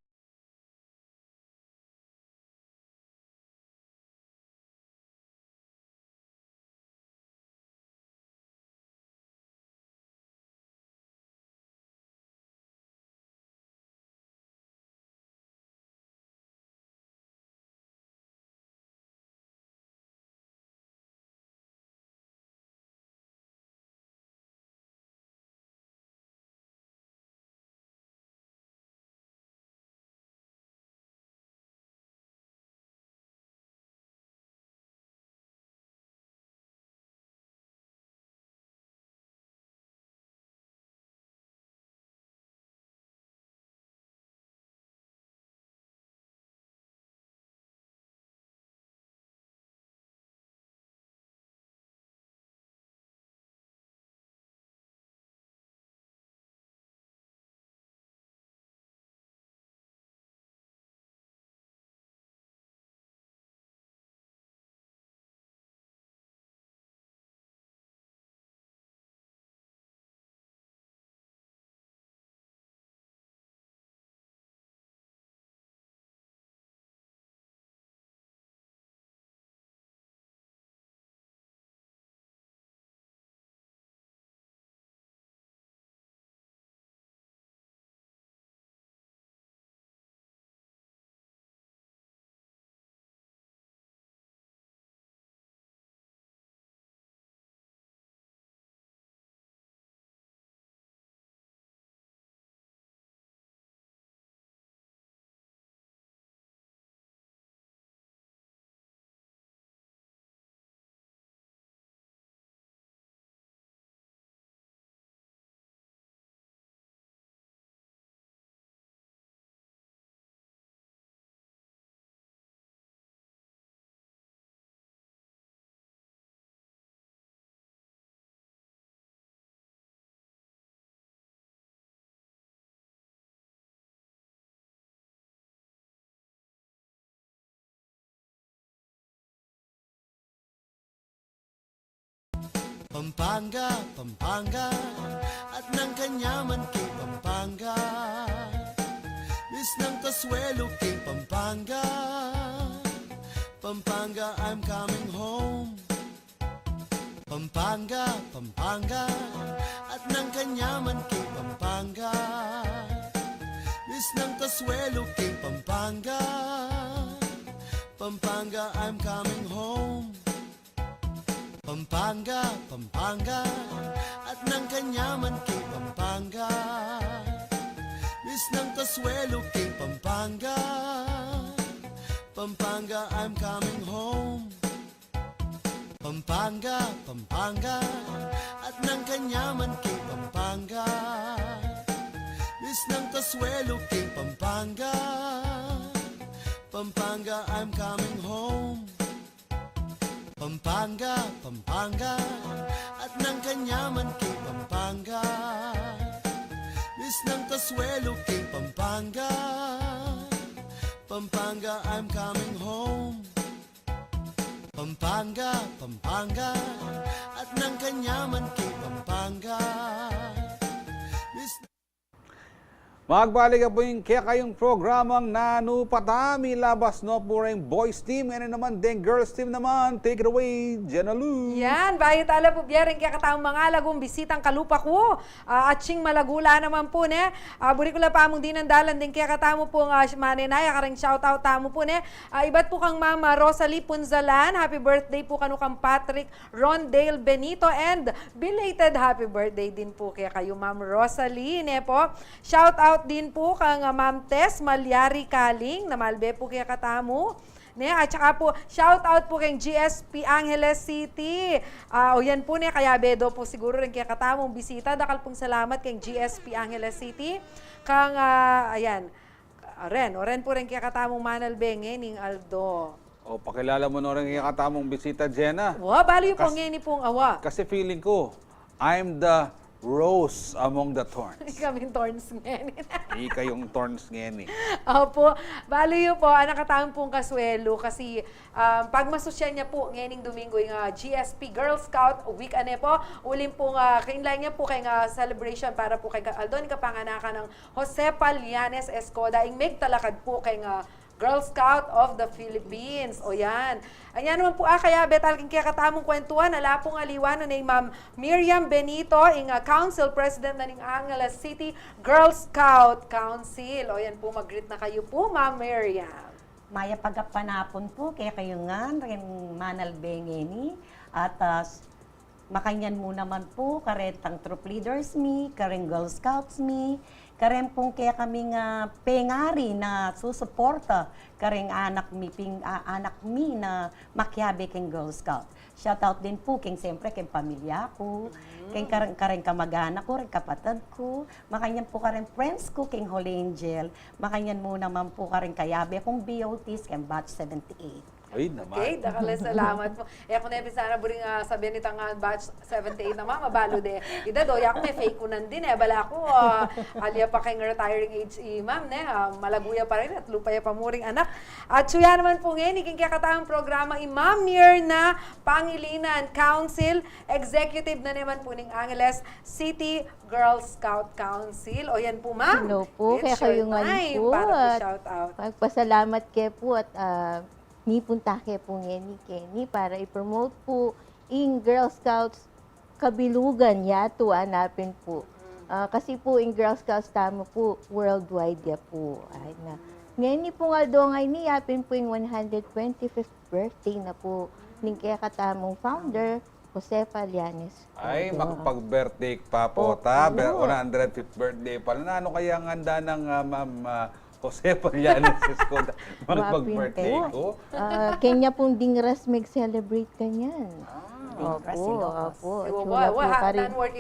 Pampanga, Pampanga, at ng kanyaman kay Pampanga. Miss ng Kasuelo kay Pampanga. Pampanga, I'm coming home. Pampanga, Pampanga, at ng kanyaman kay Pampanga. Miss ng Kasuelo kay Pampanga. Pampanga, I'm coming home. Pampanga, Pampanga, at ng kanyaman kay Pampanga. Miss ng Kasuelo kay Pampanga. Pampanga, I'm coming home. Pampanga, Pampanga, at ng kanyaman kay Pampanga. Miss ng Kasuelo kay Pampanga. Pampanga, I'm coming home. Pampanga, Pampanga, at ng kanyaman kay Pampanga. Miss ng Kasuelo kay Pampanga. Pampanga, I'm coming home. Pampanga, Pampanga, at ng kanyaman kay Pampanga. Miss Magbalik po yung kaya kayong programang Nanupatami. Labas no po rin boys team. Ano naman din girls team naman. Take it away, Jenna Lou. Yan, bayo tala po biyering kaya katawang mga lagong bisitang kalupa ko. At sing malagula naman po ne. Buri ko la pa mong dinandalan din kaya katamo po maninaya karang shoutout tamo po ne. Ibat po kang Mama Rosalie Punzalan. Happy birthday po kanu kang Patrick Rondale Benito and belated happy birthday din po kaya kayo Ma'am Rosalie ne po. Shoutout din po kang Ma'am Tess Malyari Kaling na malbe po kaya katamo. Ne, at saka po, shout out po kay GSP Angeles City. O yan po ne, kaya bedo po siguro rin kaya katamong bisita. Dakal pong salamat kay GSP Angeles City. Kang, ayan, Ren po rin kaya katamong Manal Benge, ning Aldo. O, pakilala mo na rin yung katamong bisita, Jenna. Wow, bali po ngeni pong awa. Kasi feeling ko, I'm the rose among the thorns. Kaming thorns ngeni. Ika yung thorns ngeni. Opo, bali po, nakataong pong Kasuelo kasi pag masosyal niya po ngayon Domingo yung GSP Girl Scout Week ane po, uling pong kainlan niya po kay celebration para po kay Aldon kapanganakan ng Jose Palianes Escoda ing make talakad po kay Girl Scout of the Philippines. O yan. Ayan naman po kaya betal king kaya katamong kwentuhan. Ala pong aliwan na Ma'am Miriam Benito, ing Council President na ning Angeles City Girl Scout Council. O yan po, mag-greet na kayo po, Ma'am Miriam. Maya pagapanapon po, kaya kayo nga, rin Manal Bengeni. At makanyan mo naman po, karentang troop leaders mi, kareng Girl Scouts mi, kareng pong kaya kami nga pengari na susuporta kareng anak mi na makyabe keng Girl Scout. Shout out din po keng siyempre keng pamilya ko, keng kareng kamag-anak ko, rin kapatid ko, makanyan po kareng friends ko keng Holy Angel, makanyan mo naman po kareng kayabe kong BOTs keng Batch 78. Ay, naman. Okay, dakala salamat po. Kung na-episana buring sabihin nitang batch 78 naman, mabalo de. Ida do, yak may fake ko nandin bala ko, alya pa kayong retiring age ma'am, malaguya pa rin at lupaya pa muring anak. At suya naman po ngayon, iking kakataang programa, Ma'am Mirna Pangilinan, Council, Executive na naman po ng Angeles City Girl Scout Council. O yan po, ma'am. Hello po, kaya kayo nga po. Para po shout out. Magpasalamat kayo po at ni punta kayo po ni Kenny para i-promote po in Girl Scouts Kabilugan yato hanapin po. Kasi po in Girl Scouts tamo po worldwide ya po. Ay na. Ngayon po nga doon ay niyapin po yung 125th birthday na po ng kaya katamong founder Jose Palianes. Ay, makapag-birthday pa po ta. 105th birthday pala na. Ano kaya ang handa ng Ma'am Jose Palianes Escoda magpag-birthday ko? Kanya pong dingras mag-celebrate kanyan. Opo.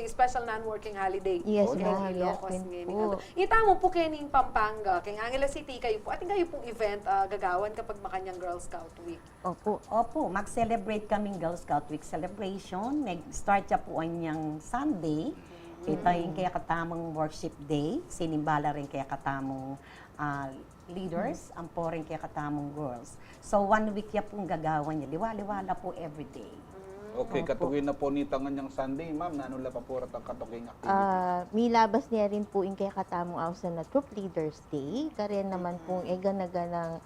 Special non-working holiday. Yes, ma'am. Itamo po kayo ng Pampanga, kay Angeles City kayo po. At kayo pong event gagawan kapag makanyang Girl Scout Week. Opo, mag-celebrate kaming Girl Scout Week celebration. Nag-start siya po anyang Sunday. Ito yung kaya katamang worship day. Sinimbala rin kaya katamang leaders, ang po rin kaya katamang girls. So 1 week ya pong gagawan niya. Liwaliwala po everyday. Okay, katugin na po ni tangan niyang Sunday, ma'am, nanula pa po ang katuking activity. May labas niya rin po yung kaya katamong awsan na Troop Leaders Day. Karen naman po ganaganang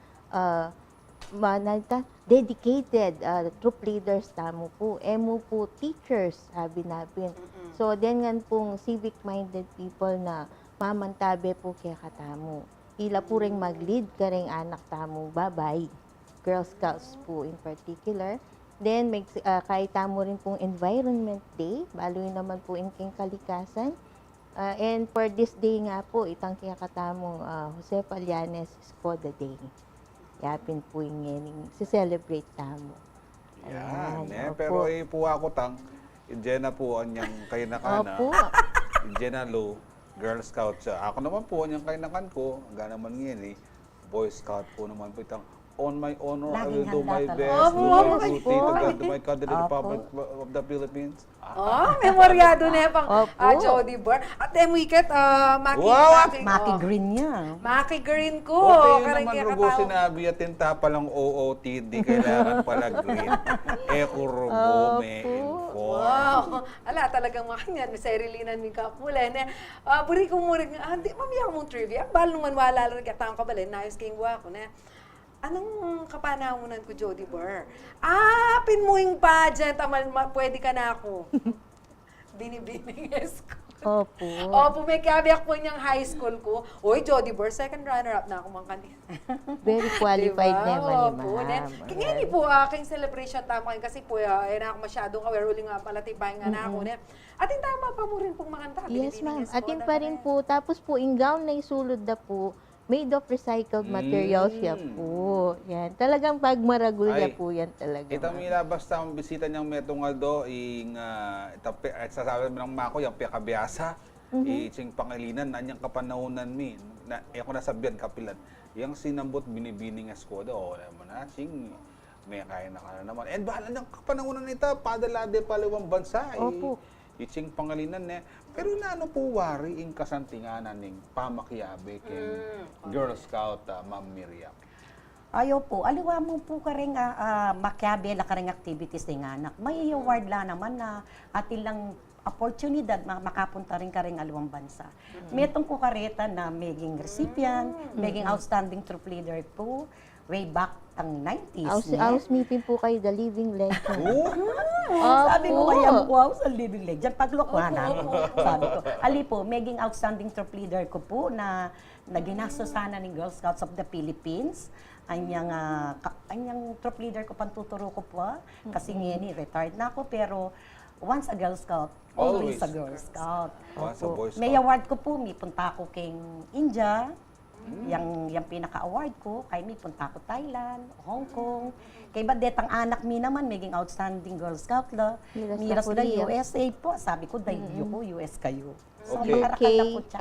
dedicated troop leaders tamo po. Emo po teachers, sabi natin. So, then nga pong civic-minded people na mamantabe po kaya katamo. Ila po rin mag-lead kareng anak tamo babay. Girl Scouts po in particular. Then, may kahit tamo rin pong Environment Day, baloy naman po in king kalikasan. And for this day nga po, itang kaya katamong Jose Pallanes Skoda Day. Yapin po yung si-celebrate tamo. Yan, Ayan, pero opo. po ako tang, Jenna po ang niyang kainakan Opo. Jenna Lo, Girl Scout siya. Ako naman po, ang niyang kainakan ko, gana naman ngayon Boy Scout po naman po itang, on my honor, I will Laging do handa my talaga. best, Opo, do my opo. duty to God, to my country, the Opo. Republic of the Philippines. Memoryado na pang Opo. Jody Burr. At Wicket, Maki, Wow! Maki Green niya. Maki Green ko. Okay, yun Karang naman kaya rugo katao. sinabi at tinta pa lang OOTD, kailangan pala green. Eko rugo, may inform. Wow. Ala, talagang makanyan. Sa irilinan mi kapulen. Buri ko mo rin, di mamiyak mong trivia. Bal naman wala lang katang kabalin. Nayos king ko na. Anong kapanahonan ko, Jody Burr? Pinmuing pageant. Pwede ka na ako. Binibining ko. Opo. Opo, may kabiyak po niyang high school ko. Uy, Jody Burr, second runner-up na ako mga kanina. Very qualified naman ni Opo. ma'am. Kaya po, aking celebration tama kayo kasi po, na ako masyadong aware, uli nga pala tipahin nga na ako. Atin tama pa mo rin pong makanta. Yes, ma'am. Binibining Atin ko pa na rin po. Tapos po, yung gown na isulod na po, made of recycled materials siya po. Yan. Talagang pagmaragulya Ay, po yan talaga. Ito ma'am. mila basta ang bisita niyang Metong Aldo, sasabi mo ng mako, yung piyakabiyasa, iching pangilinan, nanyang kapanahonan mi, ako nasabihan kapilan, yung sinambot binibining eskoda, naman na, ching, may kaya na ka na naman. And bahala niyang kapanahonan nito, padalade palawang bansa, Opo. iching pangalinan pero naano po wari in kasantinganan ning pamakyabe kay Girl Scout Ma'am Miriam. Ayaw po. Aliwa mo po ka rin makyabe la ka rin activities ng anak. May award la naman na atin lang oportunidad makapunta rin ka rin alawang bansa. Metong ko kareta na maging recipient, maging outstanding troop leader po, way back ang 90s. Aus meeting po kayo, the living legend. Sabi ko kaya wow sa living legend. Paglokwan ako. Sabi ko, ali po, maging outstanding troop leader ko po na ginasto sana ni Girl Scouts of the Philippines. Anyang troop leader ko, pantuturo ko po. Kasi ngayon, retired na ako. Pero once a Girl Scout, always a Girl Scout. Once a Boy Scout. May award ko po, may punta ako kay India. Yung pinaka-award ko, kay may punta ko Thailand, Hong Kong. Kay Badetang anak mi naman, maging outstanding Girl Scout la. Miras la USA po. Sabi ko, dahil ko, US kayo. So, Okay. UK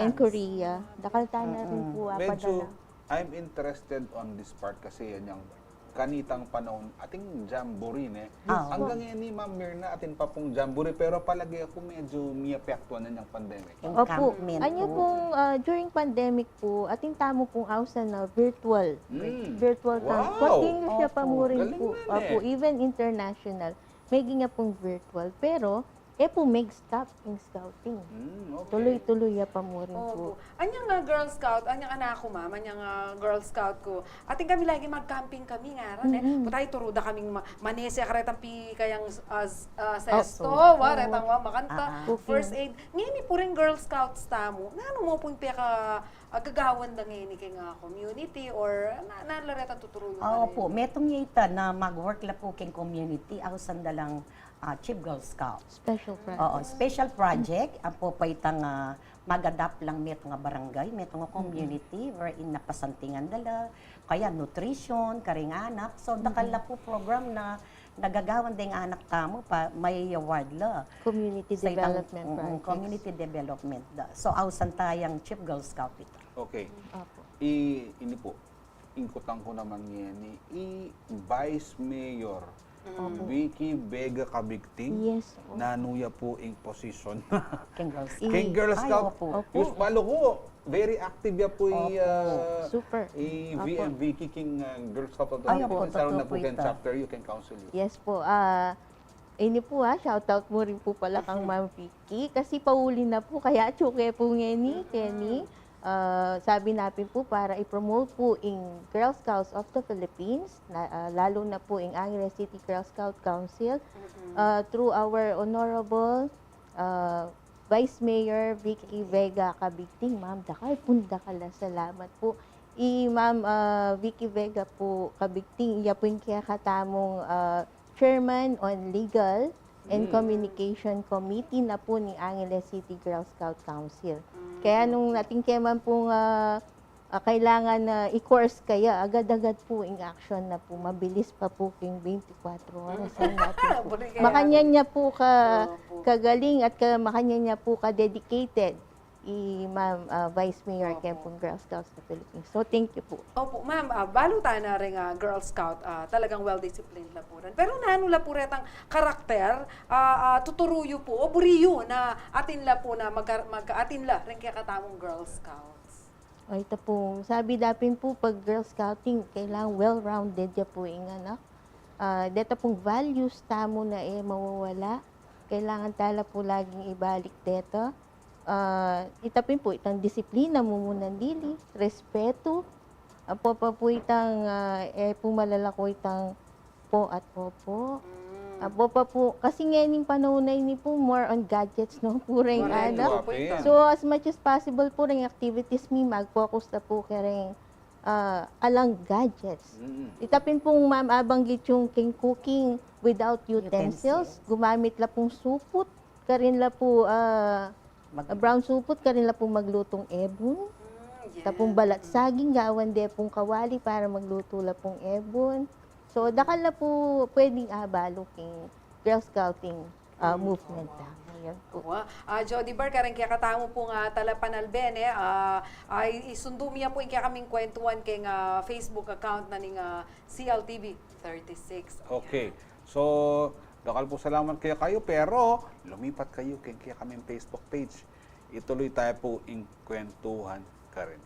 and Korea. Dakalta na rin po. Medyo, I'm interested on this part kasi yan yung kanitang panahon, ating jamboree Hanggang yan ni Ma'am Mirna, atin pa pong jamboree, pero palagi ako medyo miapektuan na niyang pandemic. Opo. Anya pong during pandemic po, ating tamo pong awsan na virtual. Virtual camp. Wow! Continuous siya pa mo rin Galing po. yan Opo, even international. May nga pong virtual. Pero, po make stop in scouting. Okay. Tuloy-tuloy pa mo rin po. Opo. Anyang Girl Scout, anyang anak ko, ma'am, anyang Girl Scout ko. Ating kami lagi mag-camping kami nga ran. Putay turuda kaming manese karetang pi kayang sesto, retang makanta, first aid. Ngayon po rin Girl Scouts tamo. Ngano mo pong pika agagawan na ngayon kay nga community or nalaretang tuturo yung Opo, metong yita na mag-work la po king community, ako sandalang Chief Girl Scout. Special project. Oo, special project. Ang po pa itang mag-adapt lang meto nga barangay, meto nga community, wherein napasantingan dala, kaya nutrition, karing anak. So, dakal na po program na nagagawan din anak tamo pa, may award la. Community Sa itang, development project. community development da. So, awsan tayang Chief Girl Scout ito. Okay. Opo. Ini po, ingkutan ko naman yan Vice Mayor Vicky Vega Kabigting. Yes po. Nanuya po in position. King Girl Scout. King Girl Ay, Scout. opo. Yung malo ko, very active ya po Super. Vicky King Girl Scout of the Ay, opo, Philippines. Sa na totoo po po can ito. chapter, you can counsel you. Yes po. Ini po shoutout mo rin po pala kang Ma'am Vicky. Kasi pauli na po, kaya tsuke po ngeni, Kenny. Sabi natin po para i-promote po in Girl Scouts of the Philippines, lalo na po in Angeles City Girl Scout Council, through our Honorable Vice Mayor Vicky Vega Kabigting. Ma'am, dakal punda kala, salamat po. Ma'am Vicky Vega po Kabigting, iya po yung kaya katamong Chairman on Legal and Communication Committee na po ni Angeles City Girl Scout Council. Kaya nung nating keman pong kailangan na i-course kaya, agad-agad po in action na po. Mabilis pa po yung 24 oras. Makanya niya po kagaling at makanya niya po ka-dedicated Ma'am Vice Mayor Kempong Girl Scouts of the Philippines. So, thank you po. Opo, ma'am, balutan na rin Girl Scout, talagang well-disciplined la po rin. Pero nanula po rin ang karakter, tuturuyo po, o buriyo na atin la po na atin la rin kaya katamong Girl Scouts. O, ito po, sabi dapin po, pag Girl Scouting, kailangan well-rounded ya po yung anak. Dito pong values tamo na mawawala. Kailangan tala po laging ibalik dito. Itapin po itang disiplina mo muna dili, respeto, po itang pumalalako itang po at popo. Pa po, kasi ngayon panahon na ini po more on gadgets no, puring anak. So as much as possible po ring activities mag-focus na po kering alang gadgets. Itapin pong ma'am abanggit yung king cooking without utensils, gumamit la pong supot, karin la po brown supot, karin la pong maglutong ebon. Tapong balat saging, gawan de pong kawali para magluto la pong ebon. So, dakal na po pwedeng baloking Girl Scouting movement. Ayan po. Jody Bar, karang kaya katamo po nga talapanalben, ay isundo miya po yung kaya kaming kwentuhan kay Facebook account na ning CLTV 36. Okay. So, dakal po salamat kaya kayo, pero lumipat kayo kaya kaming Facebook page. Ituloy tayo po in kwentuhan ka rin.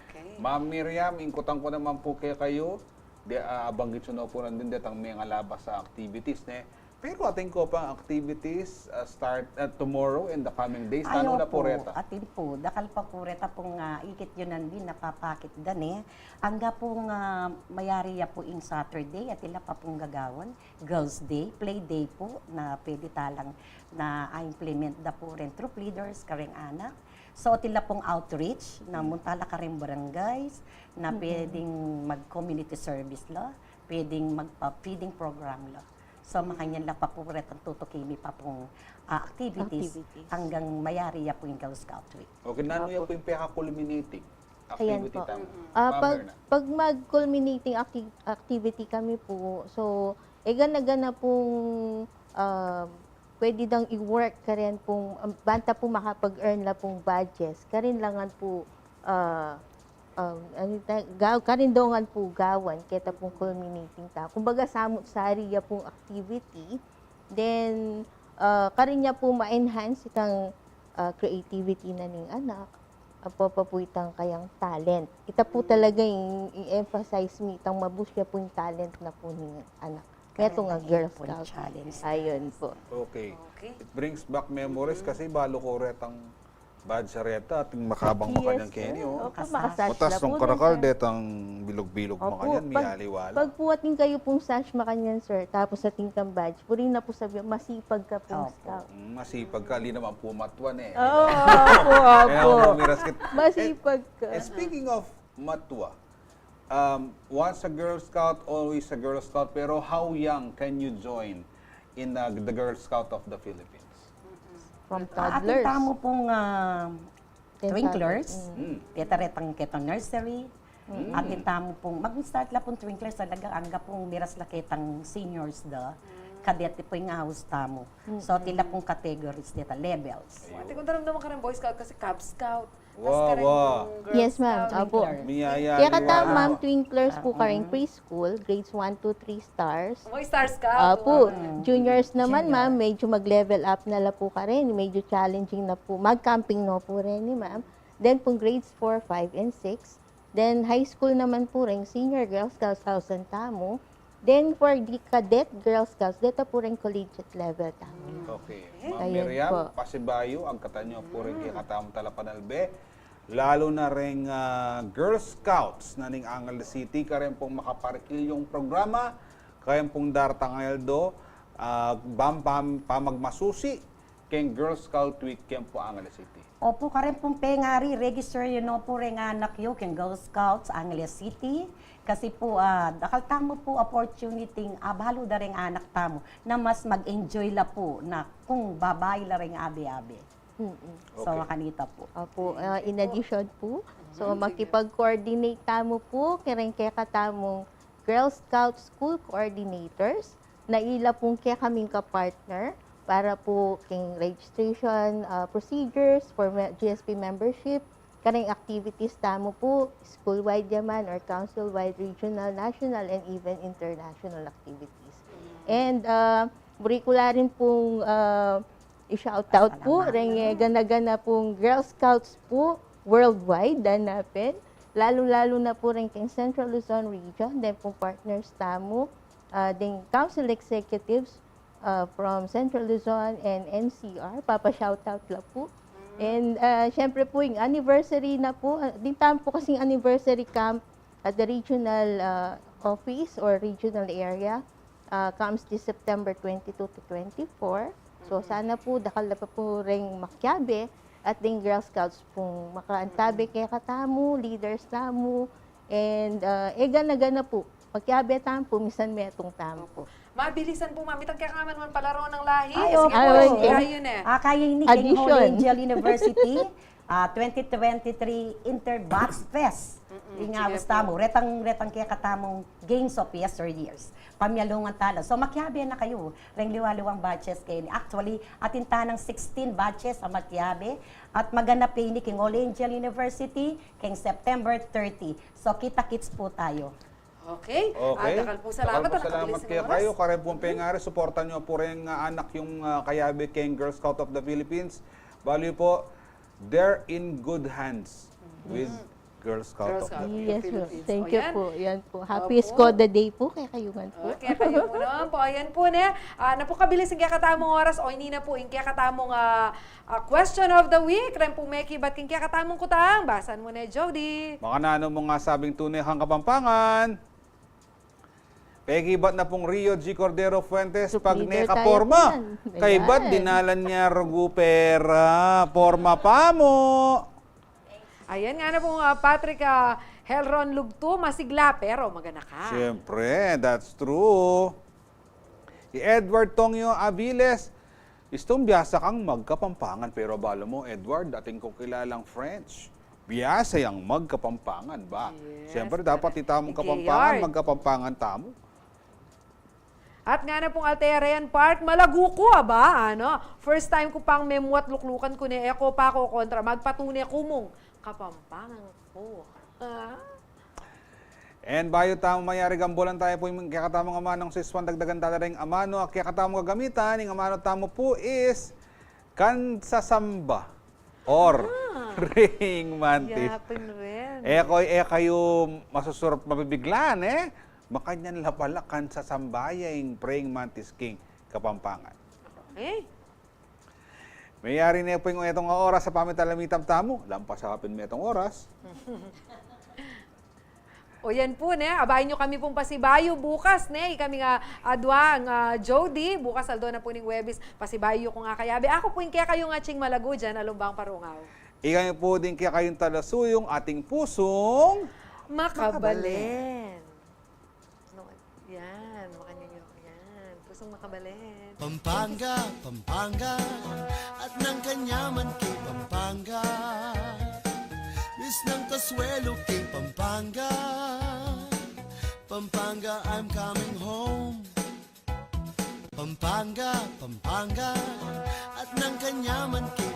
Okay. Ma'am Miriam, ingkutan ko naman po kaya kayo. Abanggit nyo po nandun ditang mga labas sa activities. Pero ating ko pang activities start tomorrow and the coming days. Ano na po reta? Atin po, dakal pa po reta pong ikit yun nandin, napapakit dan Angga pong mayari ya po in Saturday at ila pa pong gagawan. Girls Day, Play Day po na pwede talang na implement da po rin troop leaders, karing anak. So, tila pong outreach na muntala ka rin barangays na pwedeng mag-community service la, pwedeng mag-feeding program la. So, makanyan lang pa po rin ang tutukimi pa pong activities hanggang mayari ya po yung Girl Scout Week. Okay, nano yan po yung pinaka-culminating Ayan activity po. tama? Pag mag-culminating activity kami po, so, gana pong pwede dang i-work ka rin pong, banta po makapag-earn la pong badges, karin langan po, karindongan po gawan, kita pong culminating ta. Kumbaga, samot-sari ya pong activity, then, karin niya po ma-enhance itang creativity na ning anak, po itang kayang talent. Ita po talaga yung i-emphasize mi, itang mabusya po yung talent na po ning anak. Kaya ito nga Girl Scout challenge. Ayun po. Okay. It brings back memories kasi balo ko retang badge reta at makabang mo kanyang Kenny. Matas ng karakal detang bilog-bilog mo kanyan, miyaliwala. Pag puwating kayo pong sash makanyan, sir, tapos sa tingkang badge, purin na po sabi, masipag ka pong scout. Masipag ka, li naman pumatwan Oo, masipag ka. Speaking of matwa, once a Girl Scout, always a Girl Scout, pero how young can you join in the Girl Scout of the Philippines? From toddlers. Ating tamo pong twinklers, ketang nursery, ating tamo pong, mag-start la pong twinklers, talaga angga pong miras la ketang seniors kadete po yung house tamo. So, tila pong categories dito, levels. Ate, kung naman ka rin Boy Scout kasi Cub Scout. Yes, ma'am. Apo. Kaya kata, ma'am, twinklers po karing preschool, grades 1 to 3 stars. Mga Star Scout. Apo. Juniors naman, ma'am, medyo mag-level up na la po ka rin. Medyo challenging na po. Mag-camping no po rin ni ma'am. Then, pong grades 4, 5, and 6. Then, high school naman po rin, Senior Girl Scouts House and Tamo. Then for the cadet Girl Scouts, dito po rin collegiate level tamo. Okay. Ma'am Ayun Miriam, po. pasibayo, ang katanyo po rin kikatamang talapanalbe. Lalo na rin Girl Scouts na ning Angeles City, karen pong makaparikil yung programa, karen pong dartang do, pamagmasusi, keng Girl Scout Week ken po Angeles City. Opo, karen pong pengari, register yun po rin anak yun, keng Girl Scouts, Angeles City. Kasi po, dakal tamo po opportunity, abalo da rin anak tamo, na mas mag-enjoy la po, na kung babae la rin abi-abi. So, Okay. kanita po. Opo, in addition po, so makipag-coordinate tamo po, kaya katamong Girl Scout School Coordinators, na ila pong kaya kaming ka-partner para po king registration procedures for GSP membership, karang activities tamo po, school-wide yaman or council-wide, regional, national, and even international activities. And curricula rin pong i-shoutout po, rin gana-gana pong Girl Scouts po worldwide, danapin. Lalo-lalo na po rin king Central Luzon Region, then pong partners tamo, then council executives from Central Luzon and NCR, papa-shoutout la po. And syempre po yung anniversary na po, din tamo po kasing anniversary camp at the regional office or regional area comes this September 22 to 24. So sana po dakal na pa po ring makyabe at din Girl Scouts pong makaantabi kaya katamo, leaders tamo, and gana-gana po. Magkyabe tamo po, minsan may atong tamo po. Mabilisan po, mami. Kaya ka naman palaro ng lahi. Ay, Sige opo. po, kaya yun eh. Kaya ni King Holy Angel University, 2023 Interbatch Fest. Ingabos tamo, retang kaya katamong games of yesteryears. Pamyalungan tala. So makyabe na kayo. Reng liwa-liwang batches kayo. Actually, atin tanang 16 batches ang makyabe. At maganap kayo ni King Holy Angel University keng September 30. So kita-kits po tayo. Okay. Okay. Dakal po salamat. Dakal po salamat kaya kayo. Karen pong pengari, supportan nyo po rin anak yung kayabe keng Girl Scout of the Philippines. Bali po, they're in good hands with Girl Scout of the Yes po, Philippines. thank O, you yan. po. Yan po. Happy Opo. Skoda Day po, kaya kayungan po. Okay, kayo po naman po. Ayan po na. Napukabilis ang kaya katamong oras o hindi na po yung kaya katamong question of the week. Ren po Meki, ba't yung kaya katamong kutang? Basan mo na, Jody. Mga nano mo nga sabing tunay hang Kapampangan. Pegi ba't na pong Rio G. Cordero Fuentes Group pag leader neka-forma? tayo po yan. Kay ba't Ayan. dinalan niya rugu pera? Forma pa mo. Ayan nga na pong Patrick Helron Lugto, masigla pero magana ka. Siyempre, that's true. Si Edward Tongyo Aviles, istong biyasa kang magkapampangan. Pero balo mo, Edward, dating ko kilalang French. Biyasa yang magkapampangan ba? Yes, Siyempre, dapat itamong Okay, kapampangan, yard. magkapampangan tamo. At nga na pong Alterayan Park, malago ko ba? Ano? First time ko pang memwat luklukan ko ni Eko pa ko kontra magpatunay ko mong kapampangan ko. And bayo tamo mayari gambolan tayo po yung kakatamong amanong siswan dagdagan tala rin amano. Kakatamong gagamitan, yung amano tamo po is kansasamba or ring mantis. Yapin rin. Kayo masusurot mabibiglaan Makanyan la pala kansasamba yung praying mantis king Kapampangan. Okay. Mayari na po yung itong oras sa pamitalamitam tamo. Lampas sa hapin mo itong oras. O yan po, abayin nyo kami pong pasibayo bukas, kami nga adwang Jody, bukas aldo na po ning Webis, pasibayo ko nga kayabe. Ako po yung kaya kayo nga ching malago dyan, alumbang parungaw. Ikanya po din kaya kayong talasuyong ating pusong Makabalen. No, yan, makanya nyo, yan, pusong makabalen. Pampanga, Pampanga, at ng kanyaman kay Pampanga. Miss ng kaswelo kay Pampanga. Pampanga, I'm coming home. Pampanga, Pampanga, at ng kanyaman kay